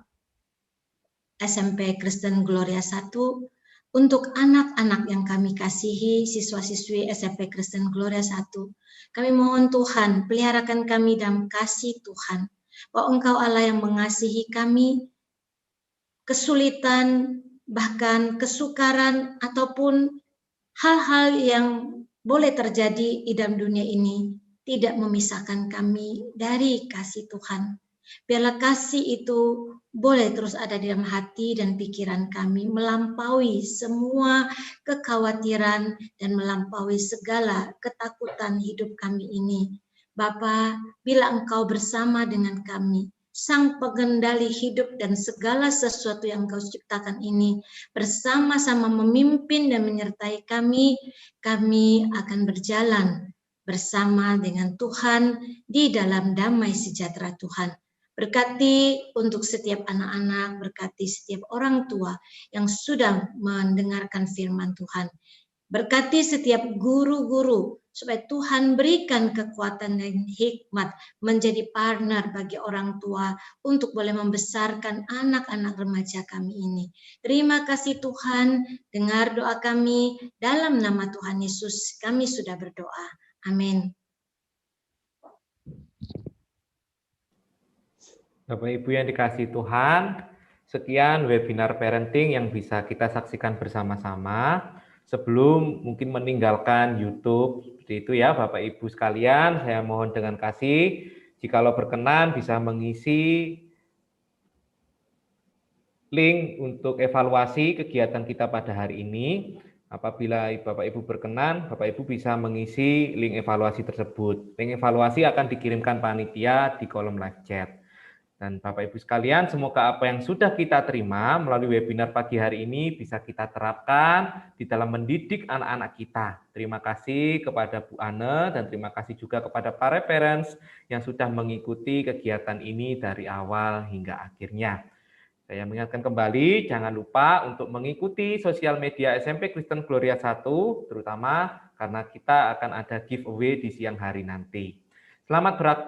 SMP Kristen Gloria 1, untuk anak-anak yang kami kasihi, siswa-siswi SMP Kristen Gloria 1. Kami mohon Tuhan, peliharakan kami dalam kasih Tuhan. Bahwa Engkau Allah yang mengasihi kami, kesulitan, bahkan kesukaran, ataupun hal-hal yang boleh terjadi di dalam dunia ini, tidak memisahkan kami dari kasih Tuhan. Biarlah kasih itu boleh terus ada di dalam hati dan pikiran kami, melampaui semua kekhawatiran dan melampaui segala ketakutan hidup kami ini. Bapa, bila Engkau bersama dengan kami, Sang pengendali hidup dan segala sesuatu yang Engkau ciptakan ini, bersama-sama memimpin dan menyertai kami, kami akan berjalan bersama dengan Tuhan di dalam damai sejahtera Tuhan. Berkati untuk setiap anak-anak, berkati setiap orang tua yang sudah mendengarkan firman Tuhan. Berkati setiap guru-guru, supaya Tuhan berikan kekuatan dan hikmat menjadi partner bagi orang tua untuk boleh membesarkan anak-anak remaja kami ini. Terima kasih Tuhan, dengar doa kami, dalam nama Tuhan Yesus kami sudah berdoa. Amin. Bapak Ibu yang dikasihi Tuhan, sekian webinar parenting yang bisa kita saksikan bersama-sama. Sebelum mungkin meninggalkan YouTube, seperti itu ya Bapak Ibu sekalian, saya mohon dengan kasih, jikalau berkenan bisa mengisi link untuk evaluasi kegiatan kita pada hari ini. Apabila Bapak Ibu berkenan, Bapak Ibu bisa mengisi link evaluasi tersebut. Link evaluasi akan dikirimkan panitia di kolom live chat. Dan Bapak Ibu sekalian, semoga apa yang sudah kita terima melalui webinar pagi hari ini bisa kita terapkan di dalam mendidik anak-anak kita. Terima kasih kepada Bu Ane dan terima kasih juga kepada para parents yang sudah mengikuti kegiatan ini dari awal hingga akhirnya. Saya mengingatkan kembali, jangan lupa untuk mengikuti sosial media SMP Kristen Gloria 1, terutama karena kita akan ada giveaway di siang hari nanti. Selamat beraktivitas.